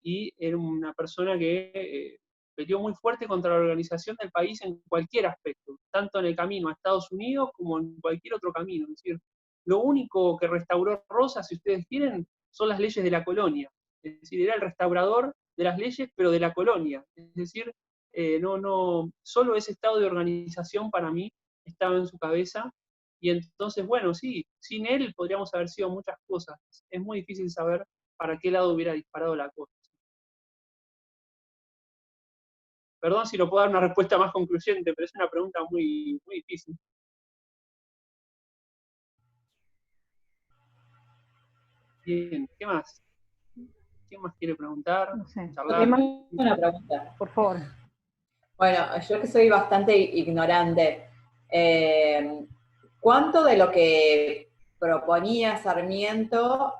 Speaker 1: y era una persona que peleó muy fuerte contra la organización del país en cualquier aspecto, tanto en el camino a Estados Unidos como en cualquier otro camino. Es decir, lo único que restauró Rosas, si ustedes quieren, son las leyes de la colonia. Es decir, era el restaurador de las leyes, pero de la colonia. Es decir, solo ese estado de organización para mí estaba en su cabeza. Y entonces, bueno, sí, sin él podríamos haber sido muchas cosas. Es muy difícil saber para qué lado hubiera disparado la cosa. Perdón si no puedo dar una respuesta más concluyente, pero es una pregunta muy difícil. Bien, ¿qué más? ¿Quién más quiere preguntar?
Speaker 2: No sé.
Speaker 3: Yo
Speaker 1: Charlar.
Speaker 3: tengo una pregunta.
Speaker 2: Por favor.
Speaker 3: Bueno, yo que soy bastante ignorante, ¿cuánto de lo que proponía Sarmiento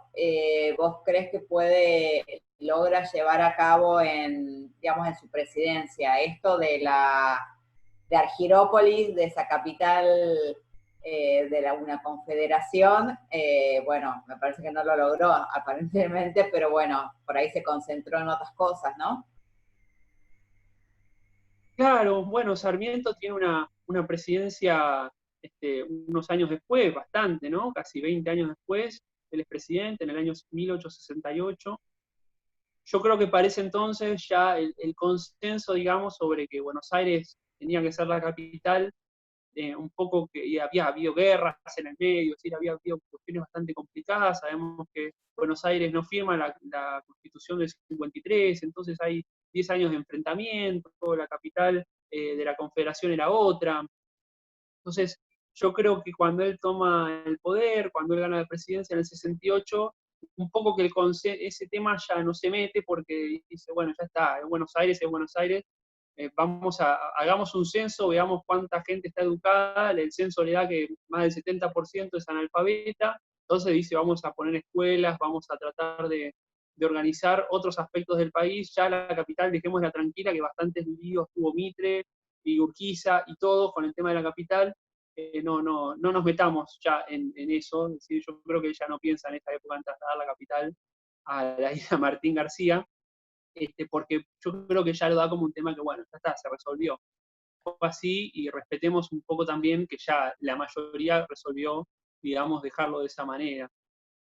Speaker 3: vos crees que logra llevar a cabo digamos, en su presidencia? Esto de Argirópolis, de esa capital de una confederación, bueno, me parece que no lo logró aparentemente, pero bueno, por ahí se concentró en otras cosas, ¿no?
Speaker 1: Claro, bueno, Sarmiento tiene una presidencia unos años después, bastante, ¿no? Casi 20 años después, él es presidente en el año 1868. Yo creo que para ese entonces ya el consenso, digamos, sobre que Buenos Aires tenía que ser la capital, un poco que y había habido guerras en el medio, es decir, había habido cuestiones bastante complicadas. Sabemos que Buenos Aires no firma la Constitución del 53, entonces hay 10 años de enfrentamiento, la capital de la Confederación era otra. Entonces, yo creo que cuando él toma el poder, cuando él gana la presidencia en el 68, un poco que ese tema ya no se mete porque dice, bueno, ya está, es Buenos Aires, hagamos un censo, veamos cuánta gente está educada, el censo le da que más del 70% es analfabeta, entonces dice, vamos a poner escuelas, vamos a tratar de organizar otros aspectos del país. Ya la capital, dejémosla tranquila, que bastantes líos tuvo Mitre y Urquiza y todo con el tema de la capital. No nos metamos ya en eso. Es decir, yo creo que ella no piensa en esta época en trasladar la capital a la isla Martín García, porque yo creo que ya lo da como un tema que, bueno, ya está, se resolvió. Fue así, y respetemos un poco también que ya la mayoría resolvió, digamos, dejarlo de esa manera.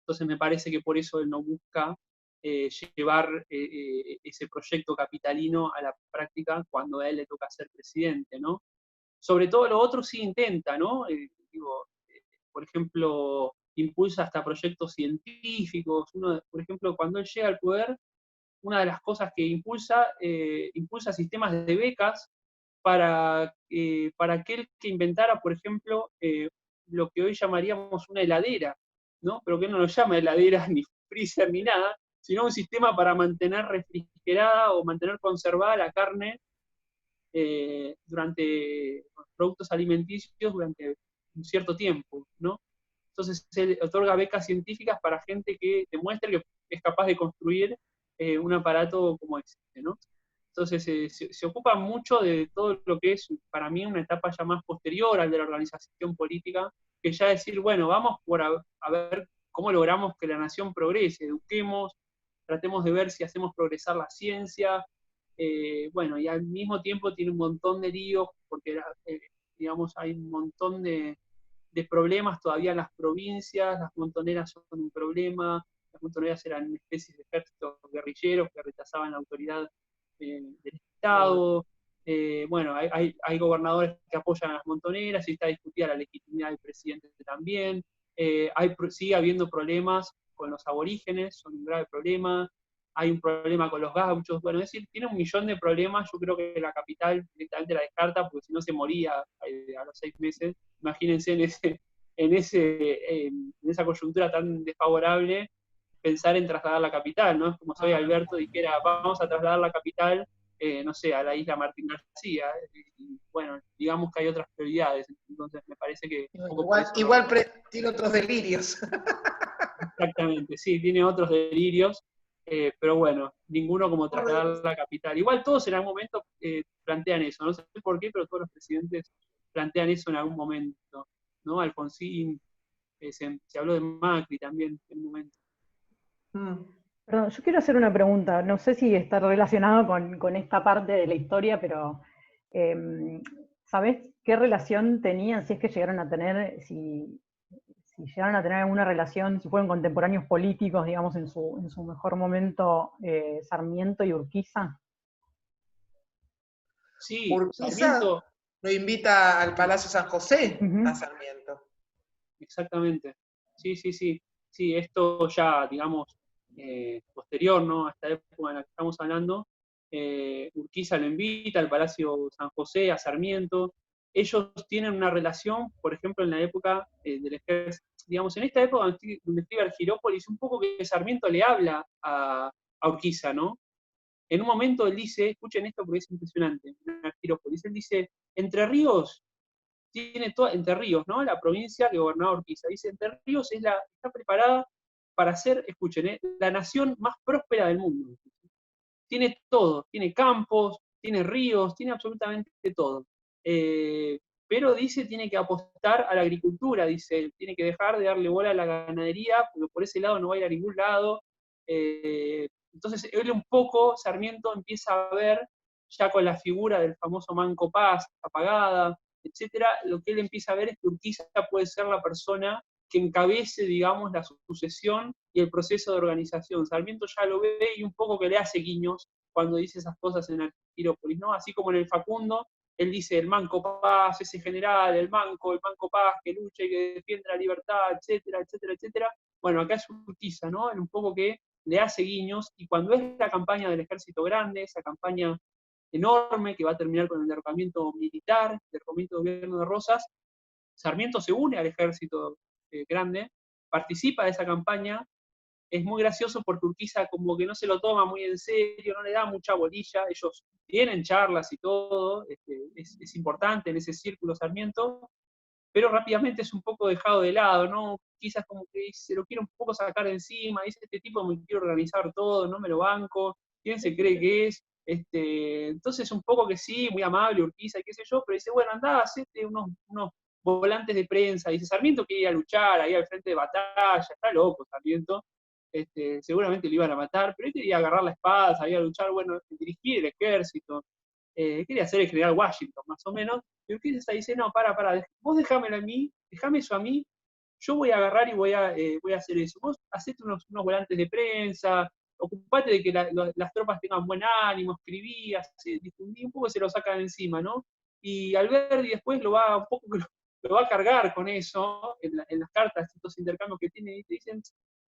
Speaker 1: Entonces me parece que por eso él no busca llevar ese proyecto capitalino a la práctica cuando a él le toca ser presidente, ¿no? Sobre todo lo otro sí intenta, ¿no? Por ejemplo, impulsa hasta proyectos científicos. Por ejemplo, cuando él llega al poder, una de las cosas que impulsa sistemas de becas para aquel que inventara, por ejemplo, lo que hoy llamaríamos una heladera, ¿no? Pero que él no lo llama heladera, ni freezer, ni nada, sino un sistema para mantener refrigerada o mantener conservada la carne durante los productos alimenticios durante un cierto tiempo, ¿no? Entonces se otorga becas científicas para gente que demuestre que es capaz de construir un aparato como este, ¿no? Entonces se ocupa mucho de todo lo que es, para mí, una etapa ya más posterior al de la organización política, que ya decir, bueno, vamos a ver cómo logramos que la nación progrese, eduquemos, tratemos de ver si hacemos progresar la ciencia, bueno, y al mismo tiempo tiene un montón de líos, porque digamos, hay un montón de problemas todavía en las provincias. Las montoneras son un problema. Las montoneras eran especies de ejércitos guerrilleros que rechazaban la autoridad del Estado. Bueno, hay gobernadores que apoyan a las montoneras y está discutida la legitimidad del presidente también. Sigue habiendo problemas con los aborígenes, son un grave problema. Hay un problema con los gauchos. Bueno, es decir, tiene un millón de problemas. Yo creo que la capital directamente la descarta, porque si no se moría a los 6 meses. Imagínense en esa coyuntura tan desfavorable, pensar en trasladar la capital, ¿no? Es como si Alberto dijera, vamos a trasladar la capital, no sé, a la isla Martín García. Y bueno, digamos que hay otras prioridades. Entonces me parece que
Speaker 4: igual tiene otros delirios.
Speaker 1: Exactamente, sí, tiene otros delirios, pero bueno, ninguno como trasladar la capital. Igual todos en algún momento plantean eso, no sé por qué, pero todos los presidentes plantean eso en algún momento, ¿no? Alfonsín, se habló de Macri también en un momento.
Speaker 2: Perdón, yo quiero hacer una pregunta, no sé si está relacionado con esta parte de la historia, pero ¿sabés qué relación tenían, si es que llegaron a tener, si llegaron a tener alguna relación, si fueron contemporáneos políticos, digamos, en su mejor momento, Sarmiento y Urquiza?
Speaker 1: Sí,
Speaker 4: Urquiza
Speaker 1: Sarmiento
Speaker 4: lo invita al Palacio San José, a Sarmiento.
Speaker 1: Exactamente. Sí. Sí, esto ya, digamos, posterior, ¿no? A esta época en la que estamos hablando. Urquiza lo invita al Palacio San José, a Sarmiento. Ellos tienen una relación, por ejemplo, en la época del ejército, digamos, en esta época donde escribe Argirópolis, un poco que Sarmiento le habla a Urquiza, ¿no? En un momento él dice, escuchen esto porque es impresionante, en Argirópolis, él dice, Entre Ríos tiene Entre Ríos, ¿no? La provincia que gobernaba Urquiza. Dice, Entre Ríos está preparada para ser, escuchen, la nación más próspera del mundo. Tiene todo, tiene campos, tiene ríos, tiene absolutamente todo. Pero dice, tiene que apostar a la agricultura, dice, tiene que dejar de darle bola a la ganadería, porque por ese lado no va a ir a ningún lado. Entonces, él un poco, Sarmiento empieza a ver, ya con la figura del famoso Manco Paz apagada, etcétera, lo que él empieza a ver es que Urquiza puede ser la persona que encabece, digamos, la sucesión y el proceso de organización. Sarmiento ya lo ve y un poco que le hace guiños cuando dice esas cosas en Argirópolis, ¿no? Así como en el Facundo, él dice el Manco Paz, ese general, el Manco Paz que lucha y que defiende la libertad, etcétera, etcétera, etcétera. Bueno, acá es Urquiza, ¿no? Un poco que le hace guiños, y cuando es la campaña del Ejército Grande, esa campaña enorme que va a terminar con el derrocamiento militar, el derrocamiento del gobierno de Rosas, Sarmiento se une al Ejército Grande, participa de esa campaña. Es muy gracioso porque Urquiza como que no se lo toma muy en serio, no le da mucha bolilla. Ellos tienen charlas y todo, es importante en ese círculo Sarmiento, pero rápidamente es un poco dejado de lado, ¿no? Quizás como que se lo quiere un poco sacar de encima, dice, este tipo me quiere organizar todo, no me lo banco, ¿quién se cree que es? Entonces un poco que sí, muy amable Urquiza, qué sé yo, pero dice, bueno, andá, hacete unos volantes de prensa, dice, Sarmiento quiere ir a luchar ahí al frente de batalla, está loco Sarmiento, seguramente lo iban a matar, pero él quería agarrar la espada, sabía luchar, bueno, dirigir el ejército, quería ser el general Washington, más o menos, y Urquiza dice, no, para, vos dejámelo a mí, déjame eso a mí, yo voy a agarrar y voy a hacer eso. Vos hacete unos volantes de prensa, ocupate de que las tropas tengan buen ánimo, escribí, difundí, un poco se lo saca de encima, ¿no? Y Alberti después un poco lo va a cargar con eso, en las cartas, estos intercambios que tiene, y te dicen,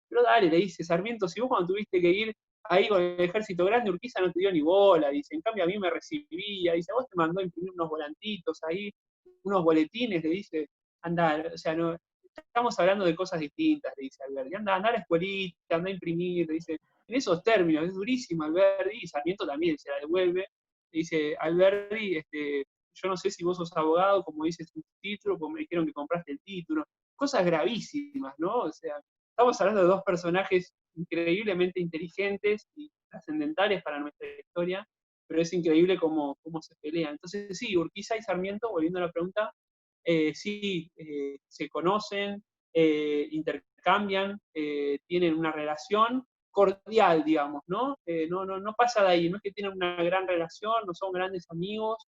Speaker 1: pero dale, le dice Sarmiento, si vos cuando tuviste que ir ahí con el ejército grande, Urquiza no te dio ni bola, dice, en cambio a mí me recibía, dice, vos te mandó a imprimir unos volantitos ahí, unos boletines, le dice, anda, o sea, no, estamos hablando de cosas distintas, le dice Alberti, anda a la escuelita, anda a imprimir, le dice, en esos términos, es durísimo Alberti, y Sarmiento también se la devuelve, le dice, Alberti, yo no sé si vos sos abogado, como dice tu título, porque me dijeron que compraste el título, cosas gravísimas, ¿no? O sea, estamos hablando de dos personajes increíblemente inteligentes y trascendentales para nuestra historia, pero es increíble cómo se pelean. Entonces, sí, Urquiza y Sarmiento, volviendo a la pregunta, sí, se conocen, intercambian, tienen una relación cordial, digamos, ¿no? No pasa de ahí, no es que tienen una gran relación, no son grandes amigos,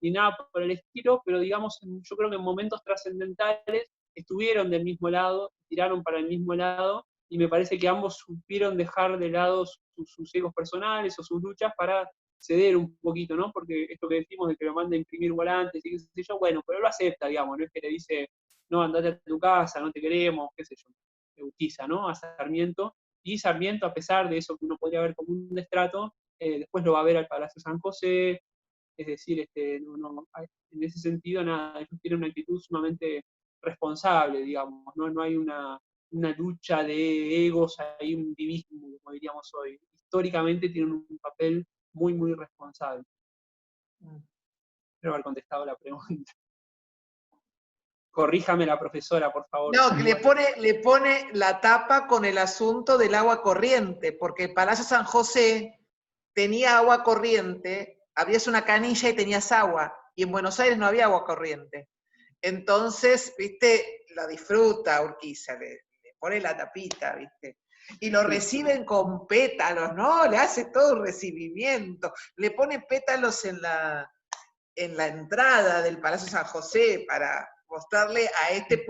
Speaker 1: ni nada por el estilo, pero digamos, yo creo que en momentos trascendentales estuvieron del mismo lado, tiraron para el mismo lado, y me parece que ambos supieron dejar de lado sus egos personales o sus luchas para ceder un poquito, ¿no? Porque esto que decimos de que lo manda a imprimir volantes y qué sé yo, bueno, pero lo acepta, digamos, no es que le dice, no, andate a tu casa, no te queremos, qué sé yo, le bautiza, ¿no? A Sarmiento, y Sarmiento, a pesar de eso que uno podría ver como un destrato, después lo va a ver al Palacio San José, es decir, en ese sentido, nada, ellos tienen una actitud sumamente responsable, digamos, no hay una lucha de egos, hay un divismo, como diríamos hoy. Históricamente tienen un papel muy, muy responsable. Espero haber contestado la pregunta. Corríjame la profesora, por favor.
Speaker 4: No, que le pone la tapa con el asunto del agua corriente, porque el Palacio San José tenía agua corriente, habías una canilla y tenías agua, y en Buenos Aires no había agua corriente. Entonces, viste, lo disfruta Urquiza, le pone la tapita, viste. Y lo reciben con pétalos, ¿no? Le hace todo un recibimiento, le pone pétalos en la entrada del Palacio San José para mostrarle a este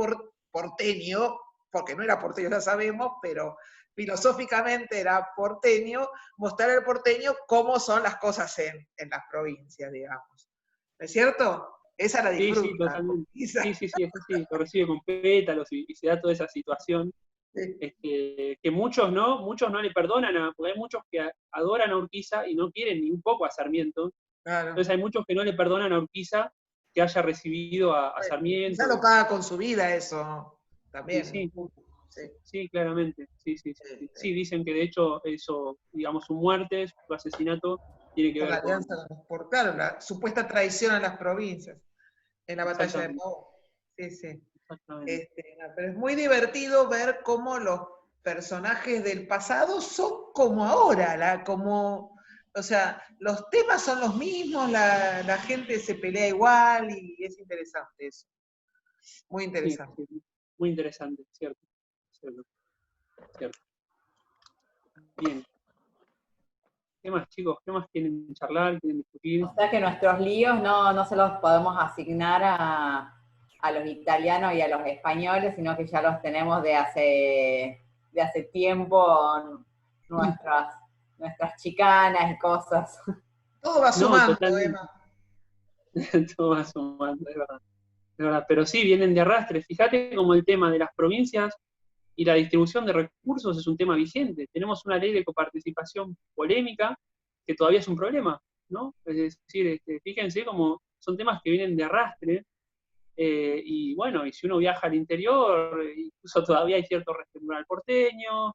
Speaker 4: porteño, porque no era porteño, ya sabemos, pero filosóficamente era porteño, mostrar al porteño cómo son las cosas en las provincias, digamos. ¿No es cierto? Esa la disfruta.
Speaker 1: Sí, totalmente. Sí, lo recibe con pétalos y se da toda esa situación.
Speaker 4: Sí.
Speaker 1: Que muchos no le perdonan, porque hay muchos que adoran a Urquiza y no quieren ni un poco a Sarmiento.
Speaker 4: Claro.
Speaker 1: Entonces hay muchos que no le perdonan a Urquiza que haya recibido a Sarmiento.
Speaker 4: Quizá lo paga con su vida eso también.
Speaker 1: Sí, claramente. Sí, dicen que de hecho eso, digamos, su muerte, su asesinato, tiene que ver
Speaker 4: la alianza por, claro, la supuesta traición a las provincias en la batalla de Pau. Sí. Pero es muy divertido ver cómo los personajes del pasado son como ahora, o sea, los temas son los mismos, la gente se pelea igual y es interesante eso. Muy interesante.
Speaker 1: Sí, muy interesante, cierto. Bien. ¿Qué más, chicos? ¿Qué más quieren charlar? ¿Quieren discutir?
Speaker 3: O sea que nuestros líos no se los podemos asignar a los italianos y a los españoles, sino que ya los tenemos de hace tiempo, nuestras chicanas y cosas.
Speaker 4: Todo va sumando, Emma.
Speaker 1: Todo va sumando, es verdad. Pero sí, vienen de arrastre. Fíjate como el tema de las provincias y la distribución de recursos es un tema vigente. Tenemos una ley de coparticipación polémica que todavía es un problema, ¿no? Es decir, fíjense como son temas que vienen de arrastre, y bueno, y si uno viaja al interior, incluso todavía hay cierto respeto al porteño,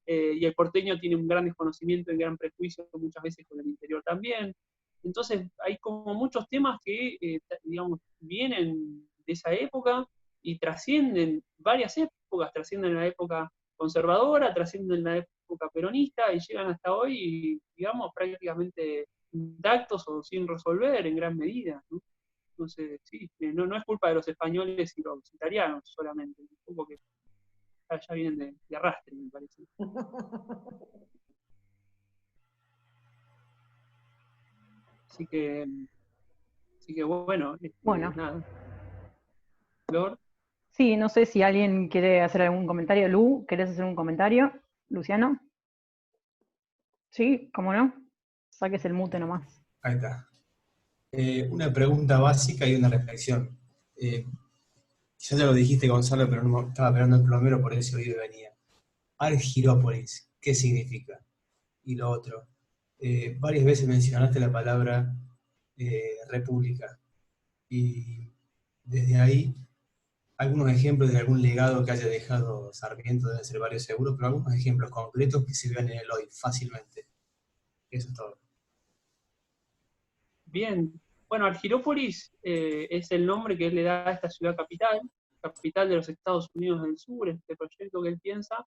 Speaker 1: y el porteño tiene un gran desconocimiento y un gran prejuicio muchas veces con el interior también. Entonces hay como muchos temas que, digamos, vienen de esa época, y trascienden varias épocas, trascienden la época conservadora, trascienden la época peronista y llegan hasta hoy, y, digamos, prácticamente intactos o sin resolver en gran medida, ¿no? Entonces, sí, no es culpa de los españoles y los italianos solamente, un poco que ya vienen de arrastre, me parece. Así que bueno,
Speaker 2: Bueno.
Speaker 1: nada. Flor.
Speaker 2: Sí, no sé si alguien quiere hacer algún comentario. Lu, ¿querés hacer un comentario? Luciano. Sí, ¿cómo no? Saques el mute nomás.
Speaker 5: Ahí está. Una pregunta básica y una reflexión. Quizás ya lo dijiste, Gonzalo, pero no estaba esperando el plomero, por ese oído venía. Argirópolis, ¿qué significa? Y lo otro, varias veces mencionaste la palabra república. Y desde ahí, algunos ejemplos de algún legado que haya dejado Sarmiento, deben ser varios seguros, pero algunos ejemplos concretos que se vean en el hoy fácilmente. Eso es todo.
Speaker 1: Bien, bueno, Argirópolis es el nombre que él le da a esta ciudad capital de los Estados Unidos del Sur. Este proyecto que él piensa,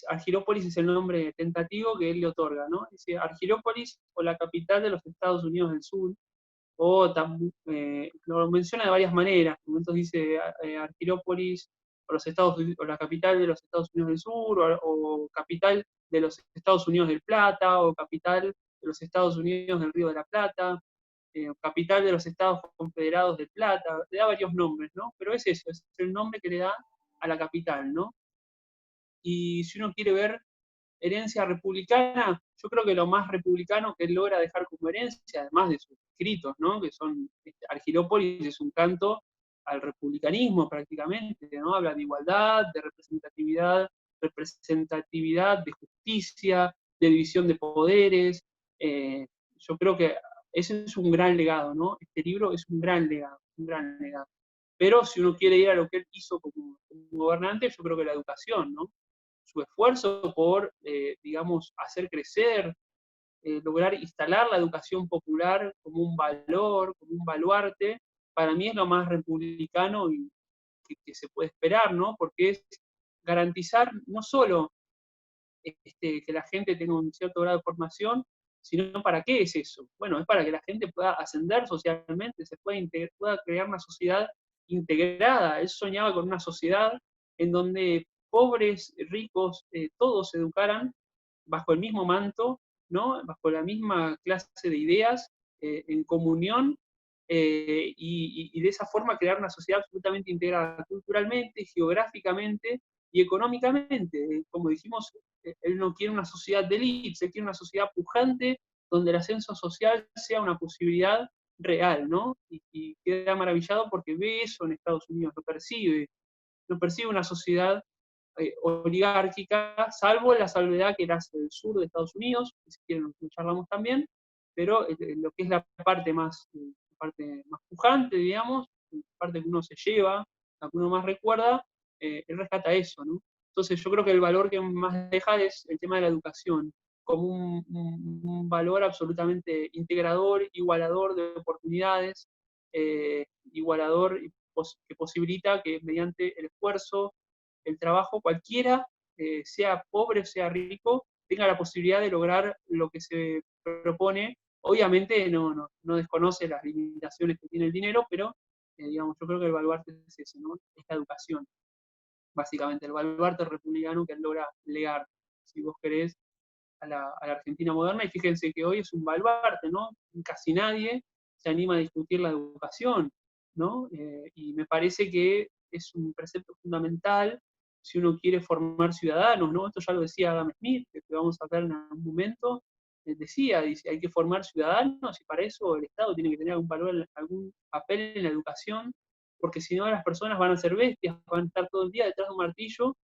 Speaker 1: Argirópolis es el nombre tentativo que él le otorga, ¿no? Dice Argirópolis, o la capital de los Estados Unidos del Sur, o lo menciona de varias maneras. Por momentos dice Argirópolis, o la capital de los Estados Unidos del Sur, o capital de los Estados Unidos del Plata, o capital de los Estados Unidos del Río de la Plata, capital de los Estados Confederados del Plata. Le da varios nombres, ¿no? Pero es eso, es el nombre que le da a la capital, ¿no? Y si uno quiere ver herencia republicana, yo creo que lo más republicano que él logra dejar como herencia, además de sus escritos, ¿no? Que son, Argirópolis es un canto al republicanismo prácticamente, ¿no? Habla de igualdad, de representatividad, de justicia, de división de poderes. Yo creo que ese es un gran legado, ¿no? Este libro es un gran legado, un gran legado. Pero si uno quiere ir a lo que él hizo como gobernante, yo creo que la educación, ¿no? Su esfuerzo por, digamos, hacer crecer, lograr instalar la educación popular como un valor, como un baluarte, para mí es lo más republicano y que se puede esperar, ¿no? Porque es garantizar no solo que la gente tenga un cierto grado de formación, sino ¿para qué es eso? Bueno, es para que la gente pueda ascender socialmente, pueda crear una sociedad integrada. Él soñaba con una sociedad en donde pobres, ricos, todos se educaran bajo el mismo manto, ¿no? Bajo la misma clase de ideas, en comunión, y de esa forma crear una sociedad absolutamente integrada culturalmente, geográficamente y económicamente. Como dijimos, él no quiere una sociedad de élites, él quiere una sociedad pujante donde el ascenso social sea una posibilidad real, ¿no? Y queda maravillado porque ve eso en Estados Unidos, lo percibe una sociedad oligárquica, salvo la salvedad que era el sur de Estados Unidos, que si quieren lo charlamos también, pero lo que es la parte más pujante, digamos, la parte que uno se lleva, la que uno más recuerda, él rescata eso, ¿no? Entonces yo creo que el valor que más deja es el tema de la educación, como un valor absolutamente integrador, igualador de oportunidades, igualador que posibilita que mediante el esfuerzo, el trabajo, cualquiera, sea pobre o sea rico, tenga la posibilidad de lograr lo que se propone. Obviamente no desconoce las limitaciones que tiene el dinero, pero digamos, yo creo que el baluarte es ese, ¿no? Es la educación, básicamente, el baluarte republicano que él logra legar, si vos querés, a la Argentina moderna. Y fíjense que hoy es un baluarte, ¿no? Casi nadie se anima a discutir la educación, ¿no? Y me parece que es un precepto fundamental si uno quiere formar ciudadanos, ¿no? Esto ya lo decía Adam Smith, que vamos a ver en algún momento. Dice, hay que formar ciudadanos y para eso el Estado tiene que tener algún papel en la educación, porque si no las personas van a ser bestias, van a estar todo el día detrás de un martillo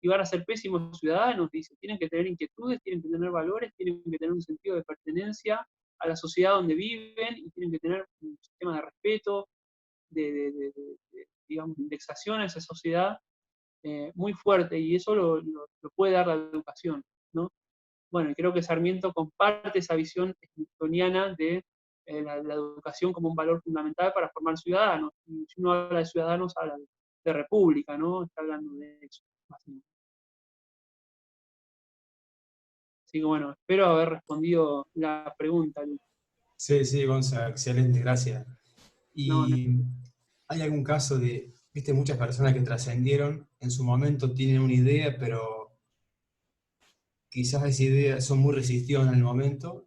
Speaker 1: y van a ser pésimos ciudadanos. Dice, tienen que tener inquietudes, tienen que tener valores, tienen que tener un sentido de pertenencia a la sociedad donde viven y tienen que tener un sistema de respeto, digamos, de indexación a esa sociedad muy fuerte, y eso lo puede dar la educación, ¿no? Bueno, y creo que Sarmiento comparte esa visión smithsoniana de la educación como un valor fundamental para formar ciudadanos. Y si uno habla de ciudadanos, habla de república, ¿no? Está hablando de eso, básicamente. Así que bueno, espero haber respondido la pregunta, Lu.
Speaker 5: Sí, sí, Gonza, excelente, gracias.
Speaker 1: No, no.
Speaker 5: ¿Y hay algún caso de, viste, muchas personas que trascendieron, en su momento tienen una idea, pero quizás esa idea son muy resistidas en el momento,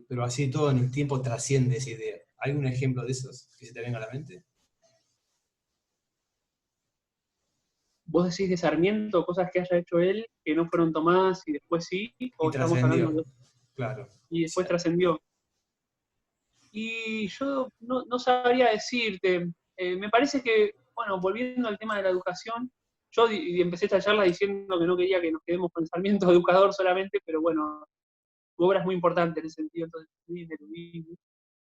Speaker 5: pero así todo en el tiempo trasciende esa idea? ¿Hay un ejemplo de esos que se te venga a la mente?
Speaker 1: ¿Vos decís de Sarmiento cosas que haya hecho él que no fueron tomadas y después sí?
Speaker 5: Y
Speaker 1: ¿O estamos hablando
Speaker 5: trascendió,
Speaker 1: de
Speaker 5: claro.
Speaker 1: y después trascendió? Y yo no sabría decirte. Me parece que, bueno, volviendo al tema de la educación, yo empecé esta charla diciendo que no quería que nos quedemos con el Sarmiento educador solamente, pero bueno, tu obra es muy importante en ese sentido, entonces sí, me lo digo.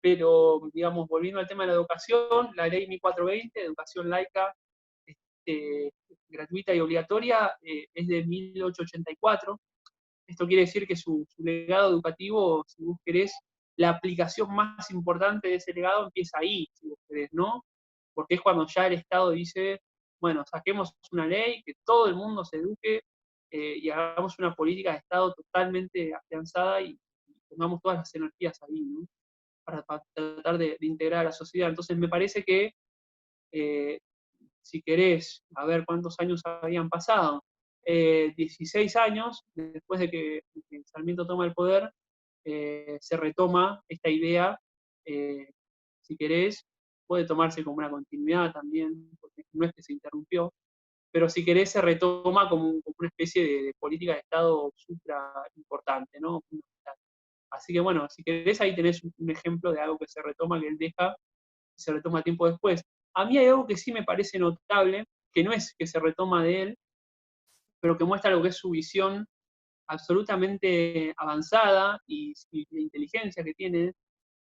Speaker 1: Pero, digamos, volviendo al tema de la educación, la ley 1420, educación laica, este, gratuita y obligatoria, es de 1884. Esto quiere decir que su legado educativo, si vos querés, la aplicación más importante de ese legado empieza ahí, si vos querés, ¿no? Porque es cuando ya el Estado dice, bueno, saquemos una ley, que todo el mundo se eduque, y hagamos una política de Estado totalmente afianzada y pongamos todas las energías ahí, ¿no? Para tratar de integrar a la sociedad. Entonces me parece que, eh, si querés, a ver cuántos años habían pasado, 16 años después de que Sarmiento toma el poder, se retoma esta idea, eh, si querés, puede tomarse como una continuidad también, porque no es que se interrumpió, pero si querés se retoma como una especie de política de Estado supra importante, ¿no? Así que bueno, si querés ahí tenés un ejemplo de algo que se retoma, que él deja, y se retoma tiempo después. A mí hay algo que sí me parece notable, que no es que se retoma de él, pero que muestra lo que es su visión absolutamente avanzada y la inteligencia que tiene.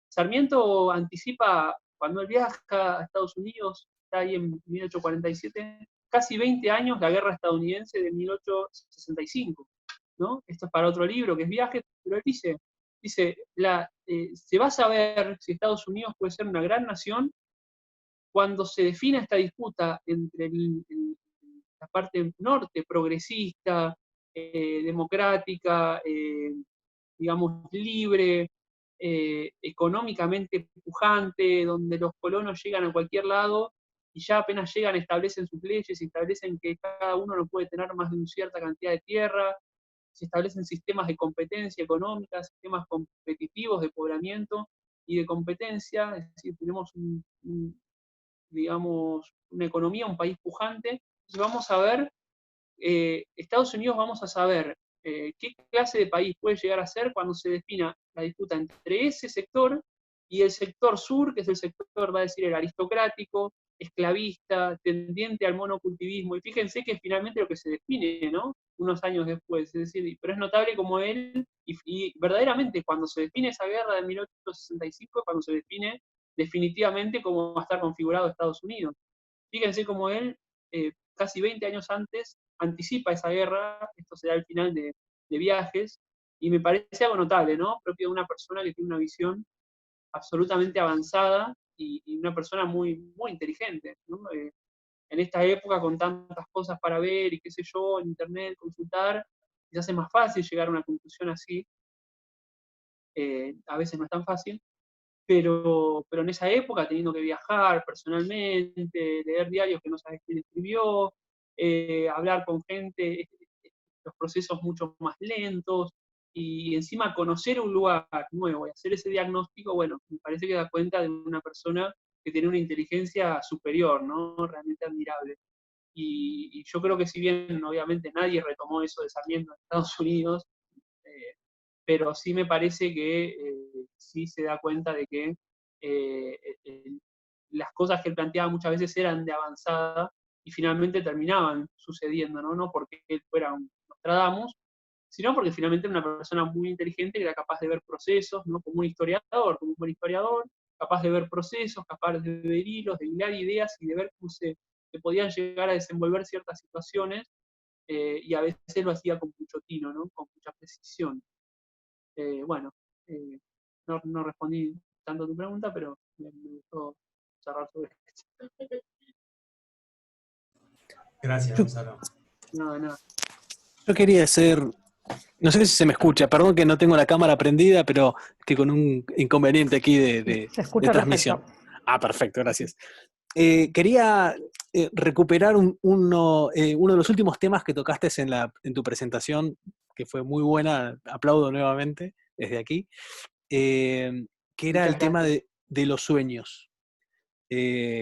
Speaker 1: Sarmiento anticipa, cuando él viaja a Estados Unidos, está ahí en 1847, casi 20 años la guerra estadounidense de 1865, ¿no? Esto es para otro libro, que es Viajes, pero él dice se va a saber si Estados Unidos puede ser una gran nación cuando se define esta disputa entre la parte norte, progresista, democrática, digamos, libre, económicamente pujante, donde los colonos llegan a cualquier lado y ya apenas llegan establecen sus leyes, establecen que cada uno no puede tener más de una cierta cantidad de tierra, se establecen sistemas de competencia económica, sistemas competitivos de poblamiento y de competencia, es decir, tenemos digamos, una economía, un país pujante. Entonces vamos a ver, Estados Unidos vamos a saber qué clase de país puede llegar a ser cuando se defina la disputa entre ese sector y el sector sur, que es el sector, va a decir, el aristocrático, esclavista, tendiente al monocultivismo. Y fíjense que finalmente lo que se define, ¿no? Unos años después. Es decir, pero es notable como él, y verdaderamente cuando se define esa guerra de 1865, cuando se define definitivamente cómo va a estar configurado Estados Unidos. Fíjense cómo él, casi 20 años antes, anticipa esa guerra, esto será el final de Viajes, y me parece algo notable, ¿no? Propio de una persona que tiene una visión absolutamente avanzada y una persona muy, muy inteligente, ¿no? En esta época, con tantas cosas para ver y qué sé yo, en internet, consultar, se hace más fácil llegar a una conclusión así, a veces no es tan fácil, pero en esa época, teniendo que viajar personalmente, leer diarios que no sabes quién escribió, hablar con gente, los procesos mucho más lentos, y encima conocer un lugar nuevo y hacer ese diagnóstico, bueno, me parece que da cuenta de una persona que tiene una inteligencia superior, ¿no? Realmente admirable. Y yo creo que si bien obviamente nadie retomó eso de Sarmiento en Estados Unidos, eh, pero sí me parece que sí se da cuenta de que eh, las cosas que él planteaba muchas veces eran de avanzada y finalmente terminaban sucediendo, ¿no? No porque él fuera un Nostradamus, sino porque finalmente era una persona muy inteligente que era capaz de ver procesos, ¿no? Como un historiador, como un buen historiador, capaz de ver procesos, capaz de ver hilos, de hilar ideas y de ver cómo se podían llegar a desenvolver ciertas situaciones, y a veces lo hacía con mucho tino, ¿no? Con mucha precisión. Bueno, eh, no respondí tanto a tu pregunta, pero me gustó charlar sobre esto.
Speaker 5: Gracias, Gonzalo.
Speaker 1: No.
Speaker 6: Yo quería hacer, no sé si se me escucha, perdón que no tengo la cámara prendida, pero estoy con un inconveniente aquí de
Speaker 2: Se escucha
Speaker 6: transmisión.
Speaker 2: perfecto.
Speaker 6: Ah, perfecto, gracias. Quería recuperar uno de los últimos temas que tocaste en tu presentación, que fue muy buena, aplaudo nuevamente desde aquí, que era
Speaker 1: Muchas
Speaker 6: el tema
Speaker 1: gracias.
Speaker 6: de los sueños.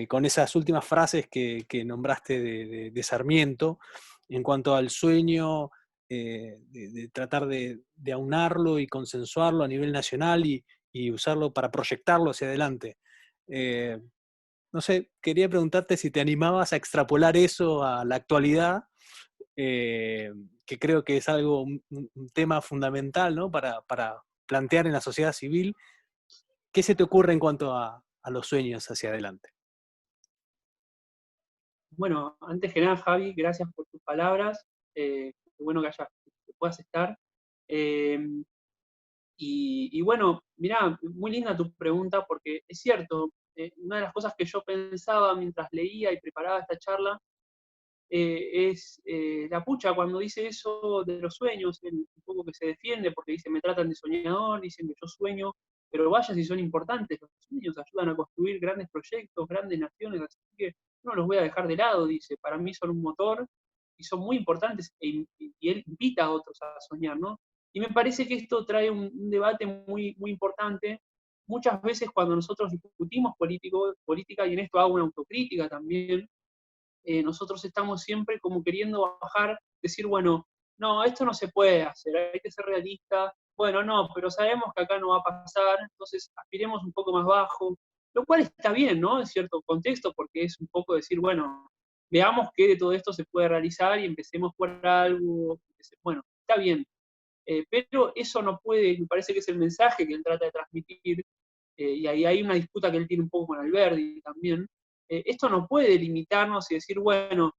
Speaker 6: Con esas últimas frases que nombraste de Sarmiento, en cuanto al sueño, de tratar de aunarlo y consensuarlo a nivel nacional y usarlo para proyectarlo hacia adelante. No sé, quería preguntarte si te animabas a extrapolar eso a la actualidad, que creo que es algo, un tema fundamental, ¿no? Para plantear en la sociedad civil. ¿Qué se te ocurre en cuanto a los sueños hacia adelante?
Speaker 1: Bueno, antes que nada, Javi, gracias por tus palabras. Qué bueno que puedas estar. Eh, y bueno, mirá, muy linda tu pregunta, porque es cierto, una de las cosas que yo pensaba mientras leía y preparaba esta charla es la pucha cuando dice eso de los sueños, un poco que se defiende, porque dice, me tratan de soñador, dicen que yo sueño, pero vaya si son importantes, los sueños ayudan a construir grandes proyectos, grandes naciones, así que no los voy a dejar de lado, dice, para mí son un motor y son muy importantes, y él invita a otros a soñar, ¿no? Y me parece que esto trae un debate muy importante. Muchas veces cuando nosotros discutimos política, y en esto hago una autocrítica también, nosotros estamos siempre como queriendo bajar, decir, bueno, no, esto no se puede hacer, hay que ser realista, bueno, no, pero sabemos que acá no va a pasar, entonces aspiremos un poco más bajo, lo cual está bien, ¿no? En cierto contexto, porque es un poco decir, bueno, veamos qué de todo esto se puede realizar y empecemos por algo, bueno, está bien, pero eso no puede, me parece que es el mensaje que él trata de transmitir, y ahí hay una disputa que él tiene un poco con Alberdi también. Esto no puede limitarnos y decir, bueno,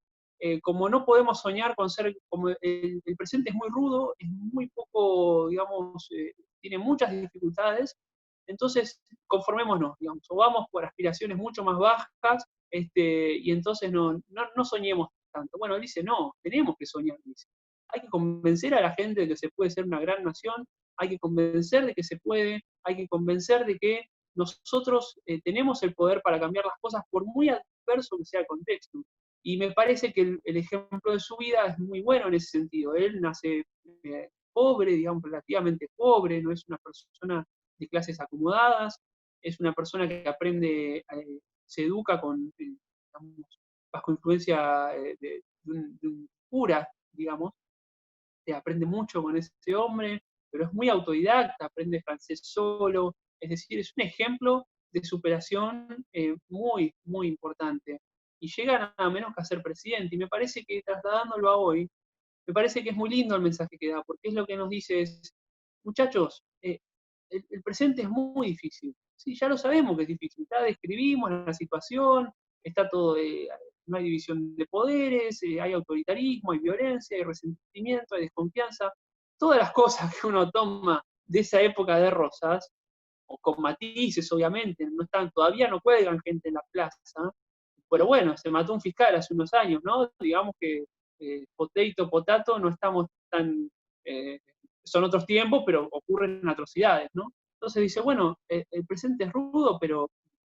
Speaker 1: como no podemos soñar con ser, como el presente es muy rudo, es muy poco, digamos, tiene muchas dificultades, entonces conformémonos, digamos, o vamos por aspiraciones mucho más bajas, y entonces no soñemos tanto. Bueno, él dice, no, tenemos que soñar, dice. Hay que convencer a la gente de que se puede ser una gran nación, hay que convencer de que se puede, hay que convencer de que nosotros tenemos el poder para cambiar las cosas por muy adverso que sea el contexto. Y me parece que el ejemplo de su vida es muy bueno en ese sentido. Él nace pobre, digamos, relativamente pobre, no es una persona de clases acomodadas, es una persona que aprende, se educa digamos, bajo influencia de un cura, digamos, aprende mucho con ese hombre, pero es muy autodidacta, aprende francés solo, es decir, es un ejemplo de superación muy importante. Y llega nada menos que a ser presidente, y me parece que trasladándolo a hoy, me parece que es muy lindo el mensaje que da, porque es lo que nos dice es, muchachos, el presente es muy difícil. Sí, ya lo sabemos que es difícil. Ya describimos la situación, está todo, no hay división de poderes, hay autoritarismo, hay violencia, hay resentimiento, hay desconfianza. Todas las cosas que uno toma de esa época de Rosas, o con matices, obviamente, no están, todavía no cuelgan gente en la plaza, pero bueno, se mató un fiscal hace unos años, ¿no? Digamos que potato, no estamos tan, son otros tiempos, pero ocurren atrocidades, ¿no? Entonces dice, bueno, el presente es rudo, pero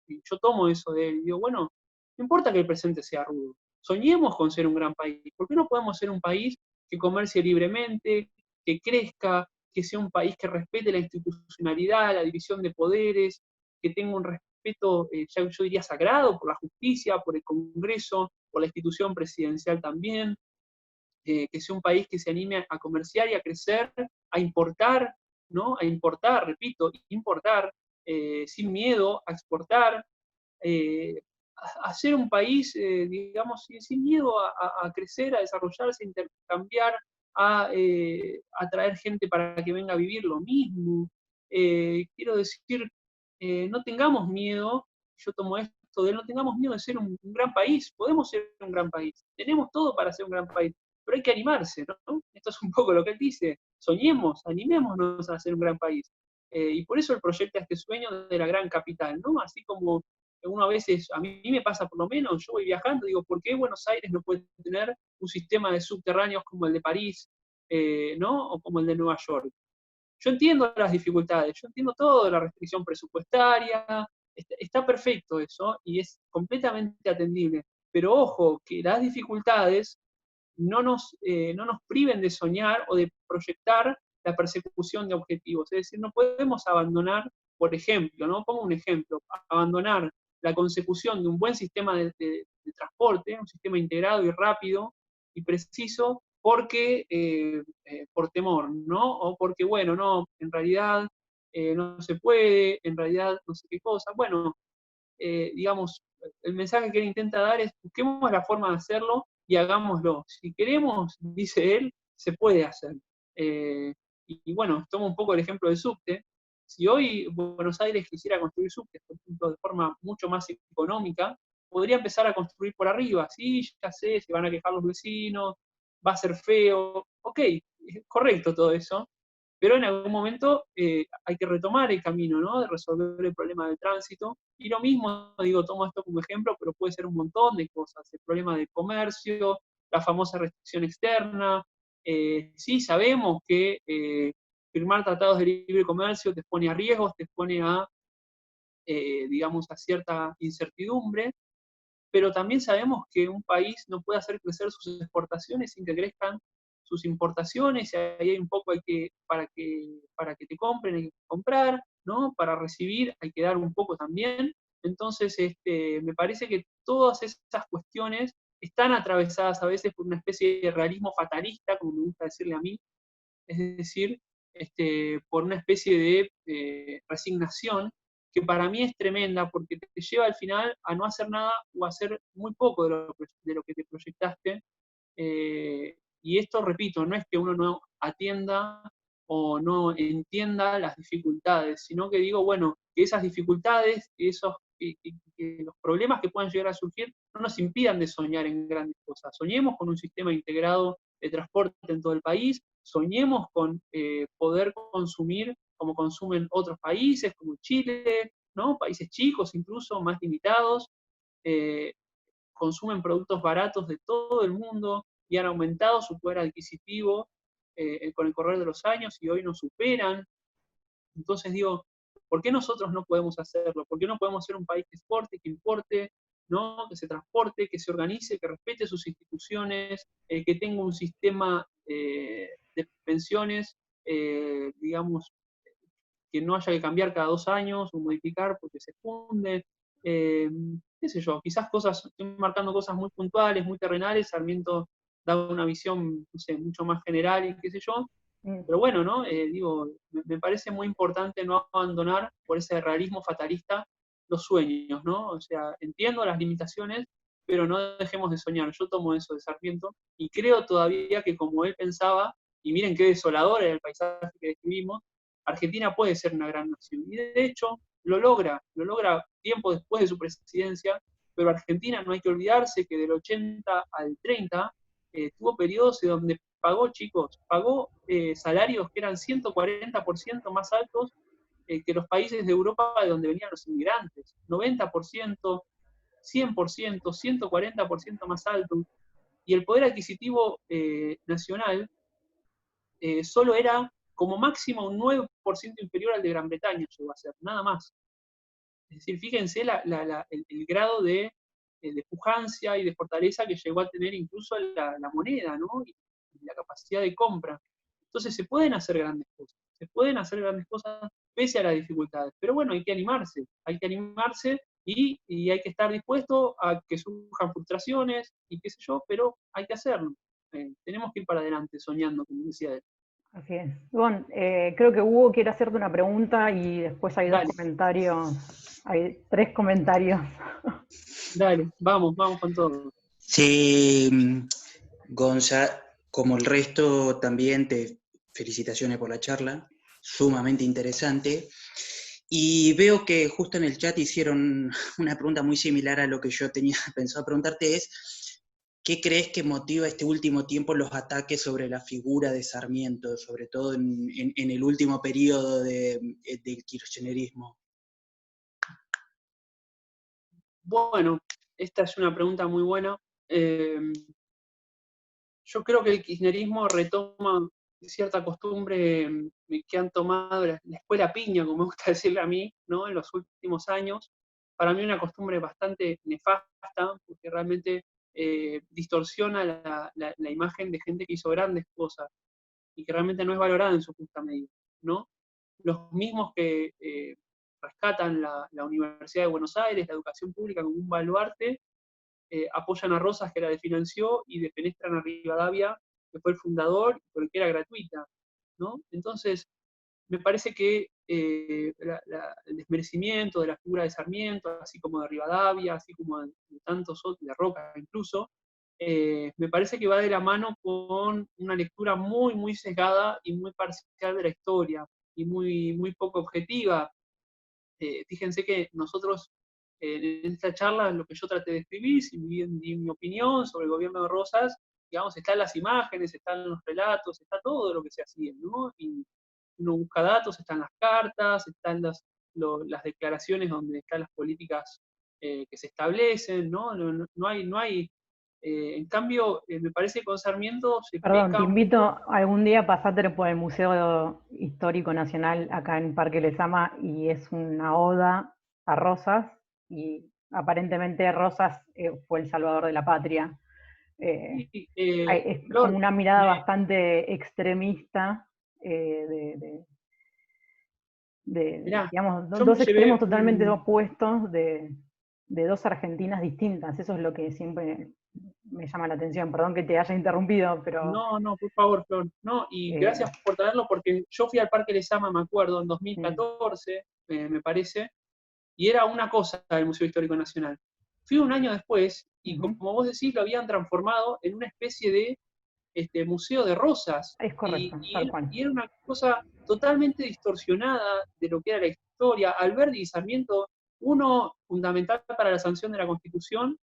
Speaker 1: yo tomo eso de él, y digo, bueno, no importa que el presente sea rudo, soñemos con ser un gran país, ¿por qué no podemos ser un país que comercie libremente, que crezca, que sea un país que respete la institucionalidad, la división de poderes, que tenga un respeto, yo diría, sagrado por la justicia, por el Congreso, por la institución presidencial también, que sea un país que se anime a comerciar y a crecer, a importar, ¿no? A importar, repito, importar, sin miedo, a exportar, a ser un país, digamos, sin miedo a crecer, a desarrollarse, a intercambiar, a atraer gente para que venga a vivir lo mismo. Quiero decir, no tengamos miedo, yo tomo esto de no tengamos miedo de ser un gran país, podemos ser un gran país, tenemos todo para ser un gran país, pero hay que animarse, ¿no? Esto es un poco lo que él dice, soñemos, animémonos a ser un gran país. Y por eso él proyecta este sueño de la gran capital, ¿no? Así como uno a veces, a mí me pasa por lo menos, yo voy viajando, digo, ¿por qué Buenos Aires no puede tener un sistema de subterráneos como el de París, ¿no? O como el de Nueva York? Yo entiendo las dificultades, yo entiendo todo, la restricción presupuestaria, está perfecto eso y es completamente atendible. Pero ojo, que las dificultades no nos priven de soñar o de proyectar la persecución de objetivos. Es decir, no podemos abandonar, por ejemplo, ¿no? Pongo un ejemplo, abandonar la consecución de un buen sistema de transporte, un sistema integrado y rápido y preciso, porque por temor, ¿no? O porque, bueno, no, en realidad no se puede, en realidad no sé qué cosa. Bueno, digamos, el mensaje que él intenta dar es busquemos la forma de hacerlo y hagámoslo. Si queremos, dice él, se puede hacer. Y bueno, tomo un poco el ejemplo del subte. Si hoy Buenos Aires quisiera construir subtes, por ejemplo, de forma mucho más económica, podría empezar a construir por arriba. Sí, ya sé, se van a quejar los vecinos, va a ser feo. Ok, es correcto todo eso, pero en algún momento hay que retomar el camino, ¿no? De resolver el problema del tránsito. Y lo mismo, digo, tomo esto como ejemplo, pero puede ser un montón de cosas. El problema del comercio, la famosa restricción externa. Sí, sabemos que firmar tratados de libre comercio te pone a riesgos, te pone a, digamos, a cierta incertidumbre, pero también sabemos que un país no puede hacer crecer sus exportaciones sin que crezcan sus importaciones, y ahí hay un poco para que te compren hay que comprar, ¿no? Para recibir hay que dar un poco también. Entonces, me parece que todas esas cuestiones están atravesadas a veces por una especie de realismo fatalista, como me gusta decirle a mí, es decir, por una especie de resignación que para mí es tremenda porque te lleva al final a no hacer nada o a hacer muy poco de lo que te proyectaste. Y esto, repito, no es que uno no atienda o no entienda las dificultades, sino que digo, bueno, que esas dificultades, que los problemas que puedan llegar a surgir no nos impidan de soñar en grandes cosas. Soñemos con un sistema integrado de transporte en todo el país, soñemos con poder consumir como consumen otros países, como Chile, ¿no? Países chicos incluso, más limitados, consumen productos baratos de todo el mundo y han aumentado su poder adquisitivo con el correr de los años y hoy nos superan. Entonces digo, ¿por qué nosotros no podemos hacerlo? ¿Por qué no podemos ser un país que exporte, que importe, ¿no? Que se transporte, que se organice, que respete sus instituciones, que tenga un sistema de pensiones, digamos, que no haya que cambiar cada 2 años o modificar porque se funde? Qué sé yo, quizás cosas, estoy marcando cosas muy puntuales, muy terrenales, Sarmiento da una visión, no sé, mucho más general y qué sé yo, pero bueno, ¿no? Digo, me parece muy importante no abandonar por ese realismo fatalista los sueños, ¿no? O sea, entiendo las limitaciones, pero no dejemos de soñar. Yo tomo eso de Sarmiento y creo todavía que como él pensaba, y miren qué desolador era el paisaje que describimos, Argentina puede ser una gran nación. Y de hecho lo logra tiempo después de su presidencia, pero Argentina no hay que olvidarse que del 80 al 30 tuvo periodos en donde pagó, chicos, pagó salarios que eran 140% más altos que los países de Europa de donde venían los inmigrantes, 90%, 100%, 140% más alto, y el poder adquisitivo nacional solo era como máximo un 9% inferior al de Gran Bretaña, llegó a ser, nada más. Es decir, fíjense el grado de pujancia y de fortaleza que llegó a tener incluso la moneda, ¿no? Y la capacidad de compra. Entonces se pueden hacer grandes cosas pese a las dificultades. Pero bueno, hay que animarse y hay que estar dispuesto a que surjan frustraciones y qué sé yo, pero hay que hacerlo. Tenemos que ir para adelante soñando, como decía él.
Speaker 2: Así es. Ivonne, creo que Hugo quiere hacerte una pregunta y después hay
Speaker 1: Dale.
Speaker 2: 2 comentarios, hay 3 comentarios.
Speaker 1: Dale, vamos con todo.
Speaker 7: Sí, Gonza, como el resto, también te felicitaciones por la charla, sumamente interesante. Y veo que justo en el chat hicieron una pregunta muy similar a lo que yo tenía pensado preguntarte, es ¿qué crees que motiva este último tiempo los ataques sobre la figura de Sarmiento, sobre todo en el último periodo del kirchnerismo?
Speaker 1: Bueno, esta es una pregunta muy buena. Yo creo que el kirchnerismo retoma cierta costumbre que han tomado la escuela piña, como me gusta decirle a mí, ¿no? En los últimos años. Para mí una costumbre bastante nefasta, porque realmente distorsiona la imagen de gente que hizo grandes cosas y que realmente no es valorada en su justa medida, ¿no? Los mismos que rescatan la Universidad de Buenos Aires, la educación pública como un baluarte, apoyan a Rosas, que la desfinanció, y defenestran a Rivadavia, que fue el fundador, porque era gratuita, ¿no? Entonces, me parece que el desmerecimiento de la figura de Sarmiento, así como de Rivadavia, así como de tantos otros, de Roca incluso, me parece que va de la mano con una lectura muy, muy sesgada y muy parcial de la historia, y muy, muy poco objetiva. Fíjense que nosotros, en esta charla, lo que yo traté de escribir, si di mi opinión sobre el gobierno de Rosas, digamos, están las imágenes, están los relatos, está todo lo que se hacía, ¿no? Y uno busca datos, están las cartas, están las declaraciones donde están las políticas que se establecen, ¿no? No hay en cambio, me parece que con Sarmiento se
Speaker 2: Perdón,
Speaker 1: peca
Speaker 2: te
Speaker 1: un poco.
Speaker 2: invito algún día a pasarte por el Museo Histórico Nacional acá en Parque Lezama y es una oda a Rosas y aparentemente Rosas fue el salvador de la patria. Eh,
Speaker 1: Y,
Speaker 2: es como
Speaker 1: Flor,
Speaker 2: una mirada bastante extremista
Speaker 1: mirá,
Speaker 2: digamos,
Speaker 1: yo me
Speaker 2: dos extremos
Speaker 1: llevé
Speaker 2: totalmente opuestos de dos Argentinas distintas. Eso es lo que siempre me llama la atención. Perdón que te haya interrumpido, pero...
Speaker 1: No, no, por favor, Flor. No, y
Speaker 2: eh,
Speaker 1: gracias por traerlo, porque yo fui al Parque Lezama, me acuerdo, en
Speaker 2: mm,
Speaker 1: 2014, me parece, y era una cosa el Museo Histórico Nacional. Fui un año después, y
Speaker 2: ujú,
Speaker 1: como vos decís, lo habían transformado en una especie de museo de rosas,
Speaker 2: es
Speaker 1: y,
Speaker 2: correcto,
Speaker 1: y
Speaker 2: tal
Speaker 1: era,
Speaker 2: cual.
Speaker 1: y era una cosa totalmente distorsionada de lo que era la historia. Alberti y Sarmiento, uno fundamental para la sanción de la Constitución,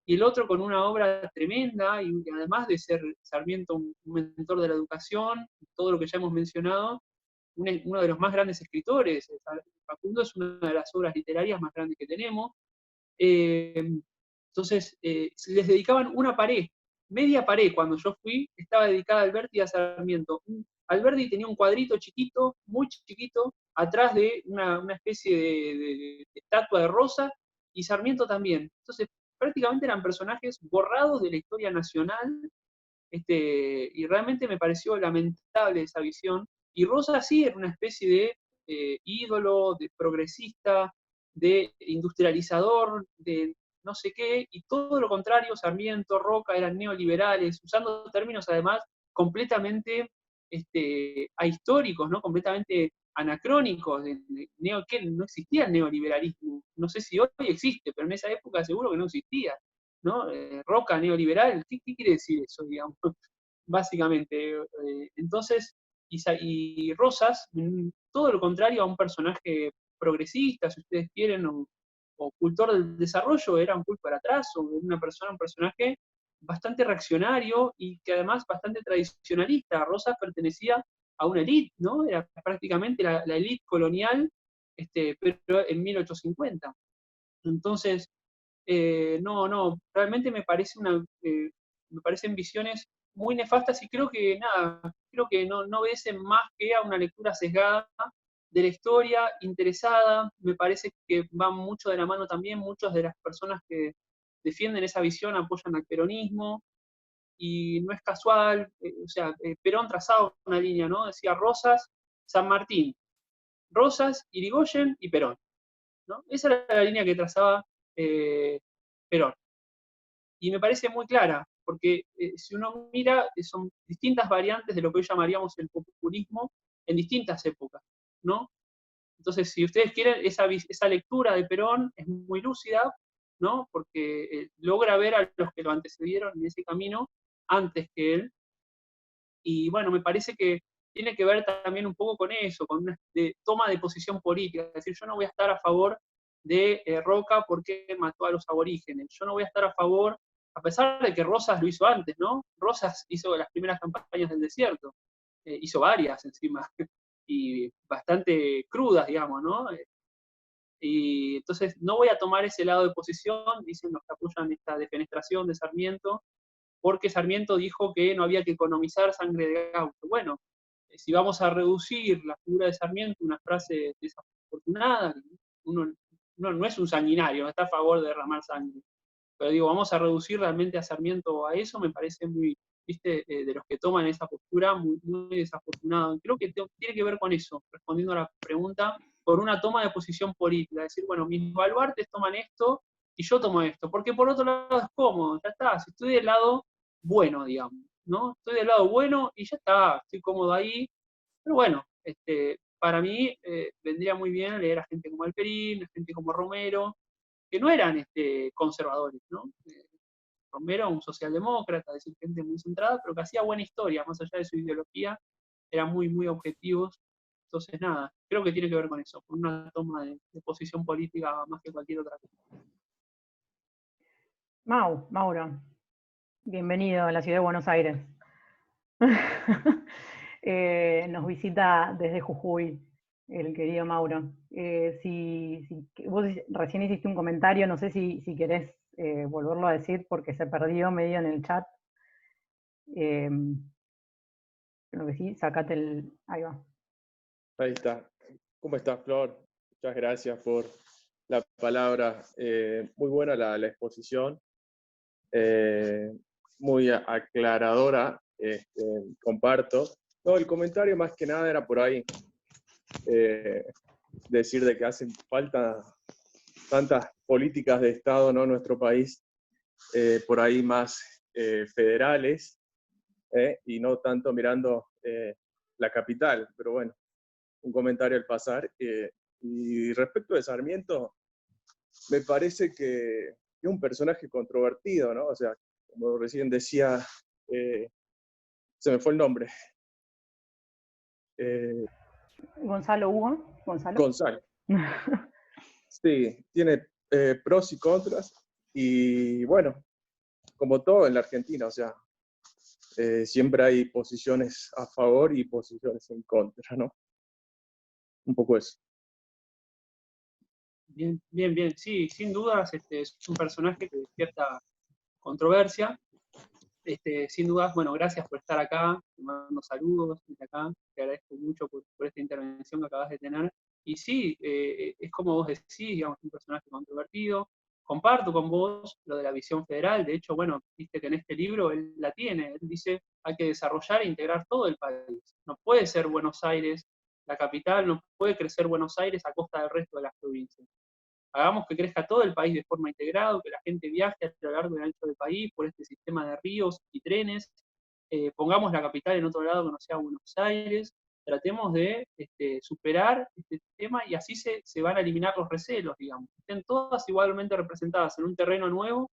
Speaker 1: y el otro con una obra tremenda, y además de ser Sarmiento un mentor de la educación, todo lo que ya hemos mencionado, uno de los más grandes escritores. Facundo es una de las obras literarias más grandes que tenemos. Eh, entonces, les dedicaban una pared, media pared. Cuando yo fui, estaba dedicada a Alberti y a Sarmiento. Alberti tenía un cuadrito chiquito, muy chiquito, atrás de una especie de estatua de rosa, y Sarmiento también. Entonces, prácticamente eran personajes borrados de la historia nacional, y realmente me pareció lamentable esa visión. Y Rosa sí era una especie de ídolo, de progresista, de industrializador, de no sé qué, y todo lo contrario, Sarmiento, Roca eran neoliberales, usando términos además completamente ahistóricos, ¿no? Completamente anacrónicos. Que no existía el neoliberalismo. No sé si hoy existe, pero en esa época seguro que no existía, ¿no? Roca neoliberal, ¿qué quiere decir eso, digamos? Básicamente. Entonces, y Rosas, todo lo contrario a un personaje progresista, si ustedes quieren, o cultor del desarrollo, era un pulpo para atrás, o un personaje bastante reaccionario y que además bastante tradicionalista. Rosas pertenecía a una élite, ¿no? Era prácticamente la élite colonial, pero en 1850. Entonces, no, realmente me parecen visiones muy nefastas, y creo que nada, creo que no obedecen más que a una lectura sesgada de la historia, interesada. Me parece que van mucho de la mano también, muchas de las personas que defienden esa visión apoyan al peronismo, y no es casual. O sea, Perón trazaba una línea, ¿no? Decía Rosas, San Martín, Rosas, Irigoyen y Perón, ¿no? Esa era la línea que trazaba Perón. Y me parece muy clara, porque si uno mira, son distintas variantes de lo que hoy llamaríamos el populismo en distintas épocas, ¿no? Entonces, si ustedes quieren, esa lectura de Perón es muy lúcida, ¿no? Porque logra ver a los que lo antecedieron en ese camino antes que él. Y bueno, me parece que tiene que ver también un poco con eso, con una toma de posición política. Es decir, yo no voy a estar a favor de Roca porque mató a los aborígenes. Yo no voy a estar a favor, a pesar de que Rosas lo hizo antes, ¿no? Rosas hizo las primeras campañas del desierto, hizo varias encima, y bastante crudas, digamos, ¿no? Y entonces no voy a tomar ese lado de posición, dicen los que apoyan esta defenestración de Sarmiento, porque Sarmiento dijo que no había que economizar sangre de Gaucho. Bueno, si vamos a reducir la figura de Sarmiento, una frase desafortunada, uno no es un sanguinario, no está a favor de derramar sangre, pero digo, vamos a reducir realmente a Sarmiento a eso, me parece muy, viste, de los que toman esa postura, muy, muy desafortunado. Creo que tiene que ver con eso, respondiendo a la pregunta, por una toma de posición política, decir, bueno, mis baluartes toman esto y yo tomo esto, porque por otro lado es cómodo, ya está, si estoy del lado bueno, digamos, ¿no? Estoy del lado bueno y ya está, estoy cómodo ahí, pero bueno, para mí vendría muy bien leer a gente como Alperín, a gente como Romero, que no eran conservadores, ¿no? Romero, un socialdemócrata, es decir, gente muy centrada, pero que hacía buena historia, más allá de su ideología, eran muy, muy objetivos. Entonces, nada, creo que tiene que ver con eso, con una toma de posición política más que cualquier otra cosa.
Speaker 2: Mauro, bienvenido a la ciudad de Buenos Aires. Nos visita desde Jujuy el querido Mauro. Vos recién hiciste un comentario, no sé si querés volverlo a decir porque se perdió medio en el chat. Creo que sí, sacate el... Ahí va.
Speaker 8: Ahí está. ¿Cómo estás, Flor? Muchas gracias por la palabra. Muy buena la exposición, muy aclaradora, comparto. No, el comentario más que nada era por ahí, decir de que hacen falta tantas políticas de Estado, ¿no? En nuestro país, por ahí más federales, y no tanto mirando la capital, pero bueno, un comentario al pasar. Y respecto de Sarmiento, me parece que es un personaje controvertido, ¿no? O sea, como recién decía, se me fue el nombre.
Speaker 2: Gonzalo Hugo.
Speaker 8: Gonzalo. Sí, tiene pros y contras. Y bueno, como todo en la Argentina, o sea, siempre hay posiciones a favor y posiciones en contra, ¿no? Un poco eso.
Speaker 1: Bien, bien, bien. Sí, sin dudas, es un personaje que despierta controversia. Sin dudas, bueno, gracias por estar acá, te mando saludos desde acá, te agradezco mucho por esta intervención que acabas de tener. Y sí, es como vos decís, digamos, un personaje controvertido. Comparto con vos lo de la visión federal, de hecho, bueno, viste que en este libro él la tiene, él dice, hay que desarrollar e integrar todo el país. No puede ser Buenos Aires la capital, no puede crecer Buenos Aires a costa del resto de las provincias. Hagamos que crezca todo el país de forma integrada, que la gente viaje a lo largo y ancho del país por este sistema de ríos y trenes, pongamos la capital en otro lado que no sea Buenos Aires, tratemos de superar este tema y así se van a eliminar los recelos, digamos. Estén todas igualmente representadas en un terreno nuevo,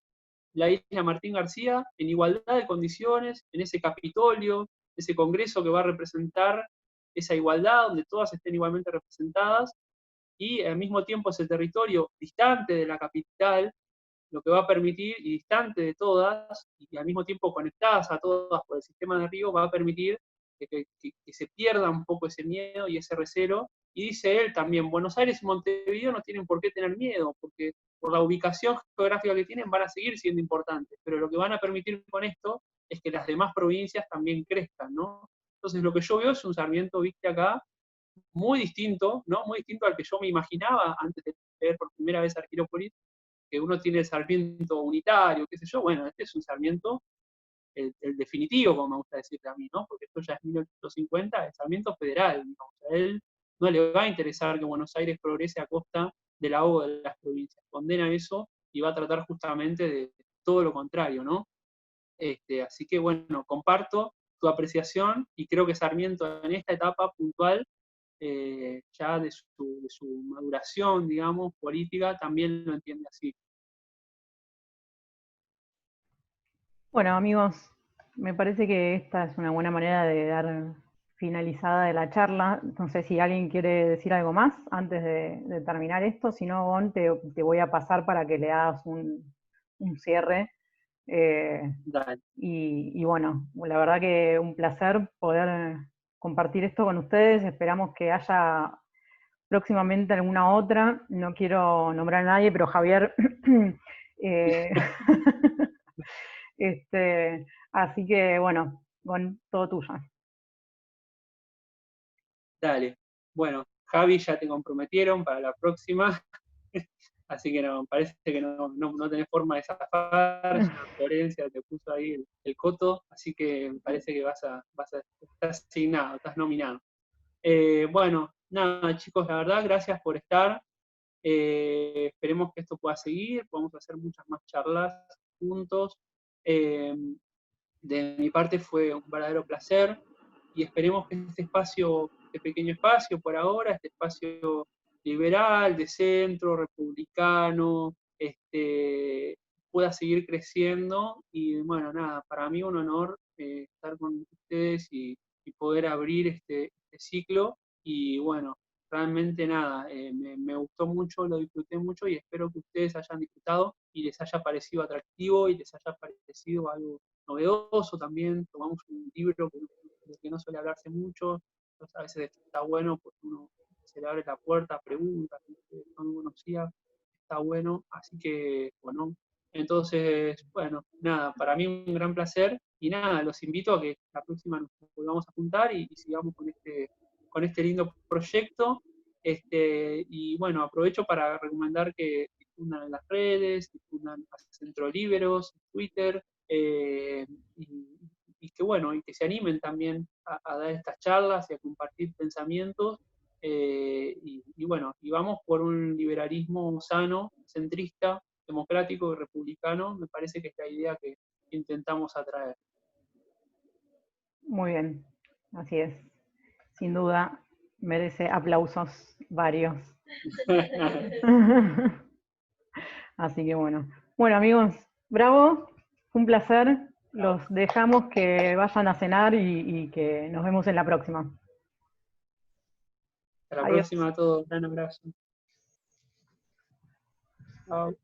Speaker 1: la isla Martín García, en igualdad de condiciones, en ese Capitolio, ese Congreso que va a representar esa igualdad, donde todas estén igualmente representadas, y al mismo tiempo ese territorio distante de la capital, lo que va a permitir, y distante de todas, y al mismo tiempo conectadas a todas por el sistema de río, va a permitir que se pierda un poco ese miedo y ese recelo. Y dice él también, Buenos Aires y Montevideo no tienen por qué tener miedo, porque por la ubicación geográfica que tienen van a seguir siendo importantes, pero lo que van a permitir con esto es que las demás provincias también crezcan, ¿no? Entonces lo que yo veo es un Sarmiento, viste acá, muy distinto, ¿no? Muy distinto al que yo me imaginaba antes de leer por primera vez Arquirópolis, que uno tiene el Sarmiento unitario, qué sé yo. Bueno, este es un Sarmiento, el definitivo, como me gusta decirle a mí, ¿no? Porque esto ya es 1850, el Sarmiento federal, digamos. A él no le va a interesar que Buenos Aires progrese a costa del ahogo de las provincias. Condena eso y va a tratar justamente de todo lo contrario, ¿no? Así que bueno, comparto tu apreciación y creo que Sarmiento en esta etapa puntual ya de su maduración, digamos, política, también lo entiende así.
Speaker 2: Bueno, amigos, me parece que esta es una buena manera de dar finalizada de la charla. No sé si alguien quiere decir algo más antes de terminar esto. Si no, Gon, te voy a pasar para que le hagas un cierre. Y bueno, la verdad que un placer poder compartir esto con ustedes. Esperamos que haya próximamente alguna otra. No quiero nombrar a nadie, pero Javier... así que, bueno, con todo tuyo.
Speaker 1: Dale. Bueno, Javi, ya te comprometieron para la próxima. Así que no, parece que no tenés forma de zafar, ya Florencia te puso ahí el coto, así que me parece que estás asignado, estás nominado. Bueno, nada chicos, la verdad, gracias por estar. Esperemos que esto pueda seguir, podamos hacer muchas más charlas juntos. De mi parte fue un verdadero placer y esperemos que este pequeño espacio por ahora, este espacio liberal, de centro, republicano, pueda seguir creciendo. Y bueno, nada, para mí un honor estar con ustedes y poder abrir este ciclo. Y bueno, realmente nada, me gustó mucho, lo disfruté mucho y espero que ustedes hayan disfrutado y les haya parecido atractivo y les haya parecido algo novedoso también. Tomamos un libro que no suele hablarse mucho, entonces a veces está bueno porque uno se le abre la puerta, pregunta, no conocía, está bueno, así que bueno, entonces, bueno, nada, para mí un gran placer y nada, los invito a que la próxima nos volvamos a juntar y sigamos con este lindo proyecto. Y bueno, aprovecho para recomendar que difundan en las redes, difundan a Centro Liberos, Twitter, y que bueno, y que se animen también a dar estas charlas y a compartir pensamientos. Y bueno, y vamos por un liberalismo sano, centrista, democrático y republicano, me parece que es la idea que intentamos atraer.
Speaker 2: Muy bien, así es. Sin duda, merece aplausos varios. Así que bueno. Bueno, amigos, bravo, un placer. Los dejamos que vayan a cenar y que nos vemos en la próxima.
Speaker 1: Hasta la
Speaker 2: Adiós.
Speaker 1: próxima a todos, gran abrazo. Chao.